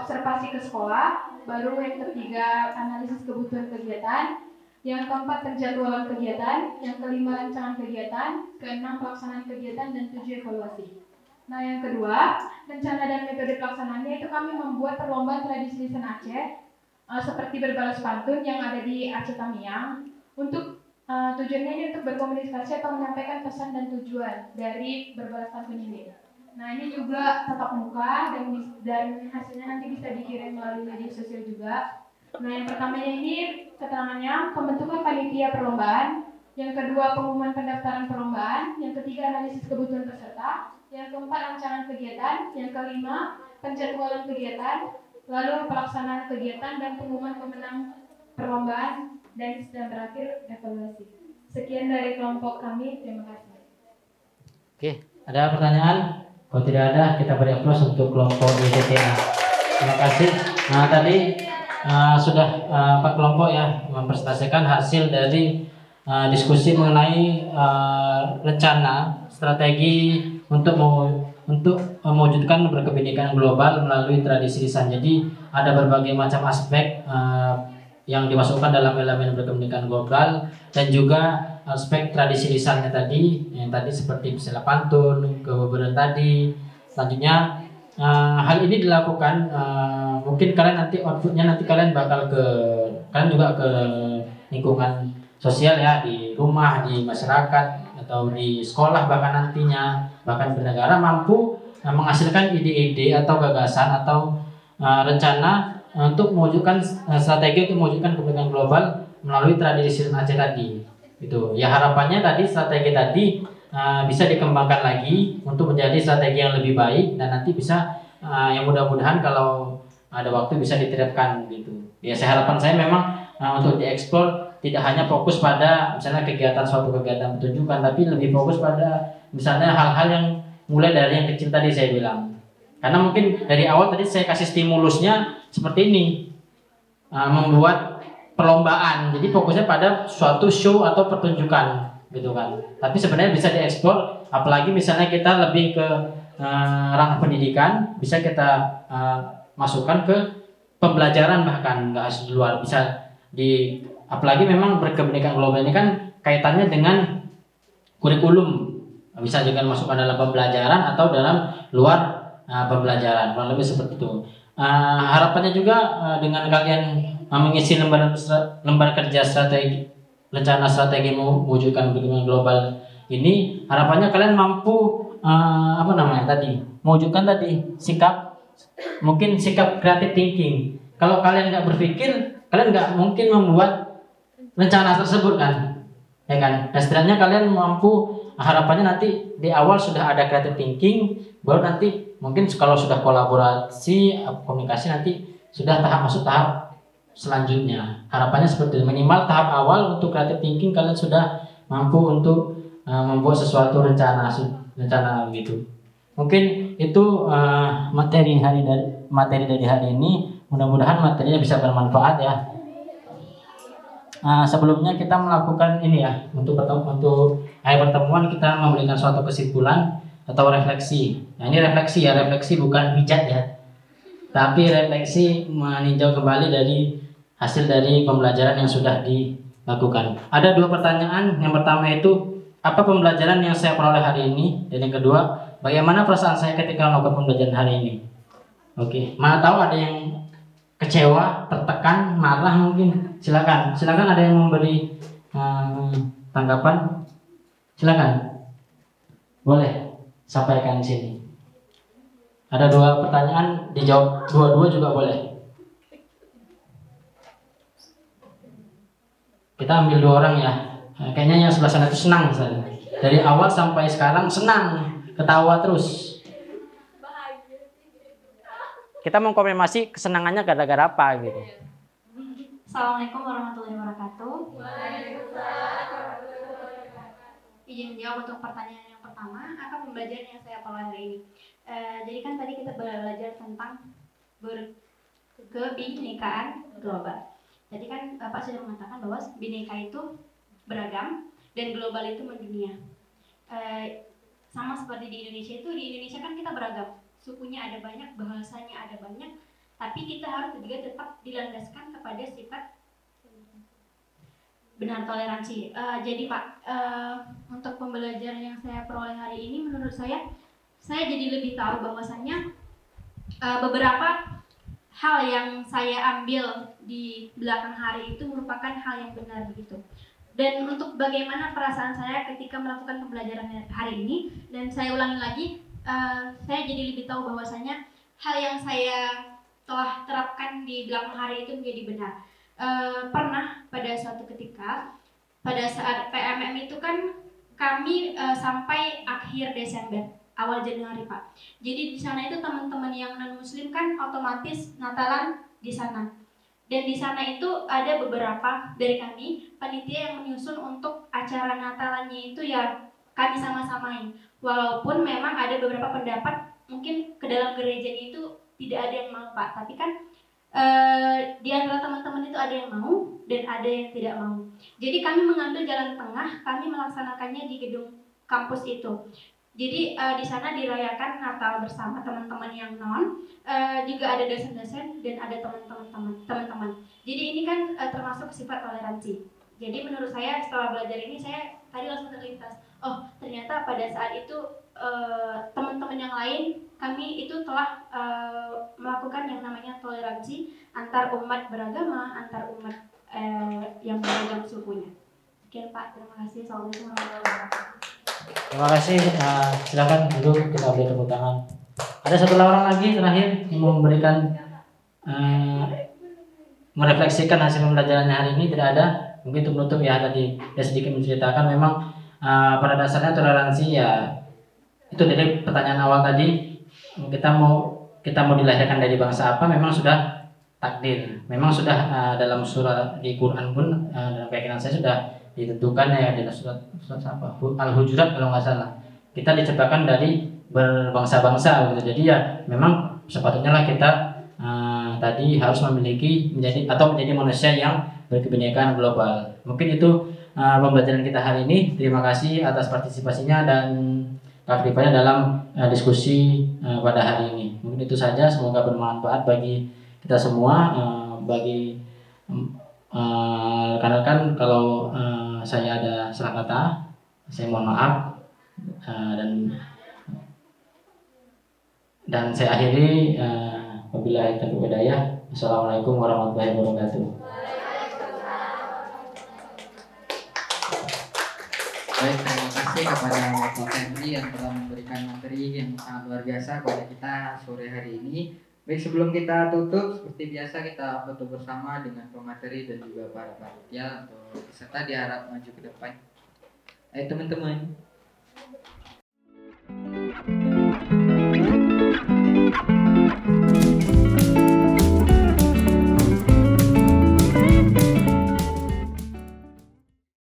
observasi ke sekolah. Baru yang ketiga, analisis kebutuhan kegiatan. Yang keempat, penjadwalan kegiatan. Yang kelima, rancangan kegiatan. Keenam, pelaksanaan kegiatan. Dan 7, evaluasi. Nah, yang kedua, rencana dan metode pelaksanaannya itu kami membuat perlombaan tradisi lisan Aceh seperti berbalas pantun yang ada di Aceh Tamiang. Untuk tujuannya ini untuk berkomunikasi atau menyampaikan pesan dan tujuan dari berbalas pantun ini. Nah, ini juga tatap muka dan hasilnya nanti bisa dikirim melalui media sosial juga. Nah, yang pertamanya ini keterangannya pembentukan panitia perlombaan, yang kedua pengumuman pendaftaran perlombaan, yang ketiga analisis kebutuhan peserta, yang keempat rancangan kegiatan, yang kelima penjadwalan kegiatan, lalu pelaksanaan kegiatan dan pengumuman pemenang perlombaan, dan terakhir evaluasi. Sekian dari kelompok kami, terima kasih. Oke, ada pertanyaan? Kalau tidak ada, kita beri aplaus untuk kelompok YTTA. Terima kasih. Nah, tadi sudah Pak kelompok ya mempresentasikan hasil dari diskusi mengenai rencana strategi untuk mewujudkan berkebinekaan global melalui tradisi lisan. Jadi ada berbagai macam aspek yang dimasukkan dalam elemen berkebinekaan global dan juga aspek tradisi lisannya tadi, yang tadi seperti misalnya pantun, kebebaran tadi, Selanjutnya hal ini dilakukan mungkin kalian nanti outputnya nanti kalian bakal kalian juga ke lingkungan sosial ya, di rumah, di masyarakat atau di sekolah, bahkan nantinya bahkan bernegara mampu menghasilkan ide-ide atau gagasan atau rencana untuk mewujudkan strategi untuk mewujudkan kepentingan global melalui tradisi Aceh tadi. Itu ya, harapannya tadi strategi tadi bisa dikembangkan lagi untuk menjadi strategi yang lebih baik dan nanti bisa yang mudah-mudahan kalau ada waktu bisa diterapkan gitu. Ya, harapan saya memang untuk dieksplor tidak hanya fokus pada misalnya suatu kegiatan pertunjukan, tapi lebih fokus pada misalnya hal-hal yang mulai dari yang kecil tadi saya bilang. Karena mungkin dari awal tadi saya kasih stimulusnya seperti ini, membuat perlombaan. Jadi fokusnya pada suatu show atau pertunjukan gitu kan. Tapi sebenarnya bisa dieksplor, apalagi misalnya kita lebih ke ranah pendidikan, bisa kita masukkan ke pembelajaran, bahkan nggak harus di luar, bisa apalagi memang berkebinekaan global ini kan kaitannya dengan kurikulum, bisa juga masukkan dalam pembelajaran atau dalam luar pembelajaran, kurang lebih seperti itu. Harapannya juga dengan kalian mengisi lembar kerja rencana strategi mewujudkan kebinekaan global ini, harapannya kalian mampu mewujudkan tadi sikap creative thinking. Kalau kalian nggak berpikir, kalian nggak mungkin membuat rencana tersebut kan, ya kan? Setidaknya kalian mampu, harapannya nanti di awal sudah ada creative thinking, baru nanti mungkin kalau sudah kolaborasi, komunikasi, nanti sudah masuk tahap selanjutnya. Harapannya seperti itu. Minimal tahap awal untuk creative thinking kalian sudah mampu untuk membuat sesuatu rencana gitu. Mungkin itu materi dari hari ini. Mudah-mudahan materinya bisa bermanfaat ya. Sebelumnya kita melakukan ini ya, untuk akhir pertemuan kita memberikan suatu kesimpulan atau refleksi. Nah, ini refleksi bukan pijat ya, tapi refleksi meninjau kembali dari hasil dari pembelajaran yang sudah dilakukan. Ada 2 pertanyaan. Yang pertama itu, apa pembelajaran yang saya peroleh hari ini? Dan yang kedua, bagaimana perasaan saya ketika melakukan pembelajaran hari ini? Oke, mana tahu ada yang kecewa, tertekan, marah mungkin. Silakan ada yang memberi tanggapan. Silakan, boleh sampaikan di sini. Ada 2 pertanyaan, dijawab dua-dua juga boleh. Kita ambil 2 orang ya. Kayaknya yang sebelah sana itu senang misalnya. Dari awal sampai sekarang senang, ketawa terus. Kita mau konfirmasi kesenangannya gara-gara apa gitu. Assalamualaikum warahmatullahi wabarakatuh. Izin menjawab untuk pertanyaan yang pertama, apa pembelajaran yang saya peroleh hari ini? Jadi kan tadi kita belajar tentang kebinekaan global. Tadi kan Bapak sudah mengatakan bahwa bineka itu beragam dan global itu mendunia. Sama seperti di Indonesia kan kita beragam. Sukunya ada banyak, bahasanya ada banyak, tapi kita harus juga tetap dilandaskan kepada sifat benar toleransi. Jadi Pak, untuk pembelajaran yang saya peroleh hari ini, menurut saya jadi lebih tahu bahwasannya beberapa hal yang saya ambil di belakang hari itu merupakan hal yang benar begitu. Dan untuk bagaimana perasaan saya ketika melakukan pembelajaran hari ini, dan saya ulangi lagi, saya jadi lebih tahu bahwasanya hal yang saya telah terapkan di belakang hari itu menjadi benar. Pernah pada suatu ketika, pada saat PMM itu kan kami sampai akhir Desember, awal Januari Pak. Jadi di sana itu teman-teman yang non Muslim kan otomatis Natalan di sana. Dan di sana itu ada beberapa dari kami panitia yang menyusun untuk acara Natalannya itu ya kami sama-samain. Walaupun memang ada beberapa pendapat mungkin ke dalam gerejanya itu tidak ada yang mau Pak, tapi kan di antara teman-teman itu ada yang mau dan ada yang tidak mau. Jadi kami mengambil jalan tengah, kami melaksanakannya di gedung kampus itu. Jadi di sana dirayakan Natal bersama teman-teman yang non, juga ada dosen-dosen dan ada teman-teman. Jadi ini kan termasuk sifat toleransi. Jadi menurut saya setelah belajar ini saya tadi langsung terlintas, oh ternyata pada saat itu teman-teman yang lain, kami itu telah melakukan yang namanya toleransi antar umat beragama, antar umat yang beragam sukunya. Oke Pak, terima kasih. Assalamualaikum warahmatullahi wabarakatuh. Terima kasih. Silakan dulu kita beri tepuk tangan. Ada satu orang lagi terakhir yang mau memberikan merefleksikan hasil pembelajarannya hari ini. Tidak ada. Mungkin untuk menutup ya, tadi saya sedikit menceritakan memang pada dasarnya toleransi ya itu dari pertanyaan awal tadi, kita mau dilahirkan dari bangsa apa memang sudah takdir, memang sudah dalam surah di Quran pun dalam keyakinan saya sudah ditentukan ya, dalam surat apa Al-Hujurat kalau nggak salah, kita diciptakan dari berbangsa-bangsa gitu. Jadi ya memang sepatutnya lah kita tadi harus menjadi manusia yang berkebinekaan global. Mungkin itu pembelajaran kita hari ini. Terima kasih atas partisipasinya dan keaktifannya dalam diskusi pada hari ini. Mungkin itu saja, semoga bermanfaat bagi kita semua. Bagi rekan-rekan kalau saya ada salah kata, saya mohon maaf, dan saya akhiri wabillahi taufiq wal hidayah. Assalamualaikum warahmatullahi wabarakatuh. Baik, terima kasih kepada Bapak Henry yang telah memberikan materi yang sangat luar biasa kepada kita sore hari ini. Baik, sebelum kita tutup, seperti biasa kita foto bersama dengan pemateri dan juga para panitia untuk peserta diharap maju ke depan. Ayo teman-teman.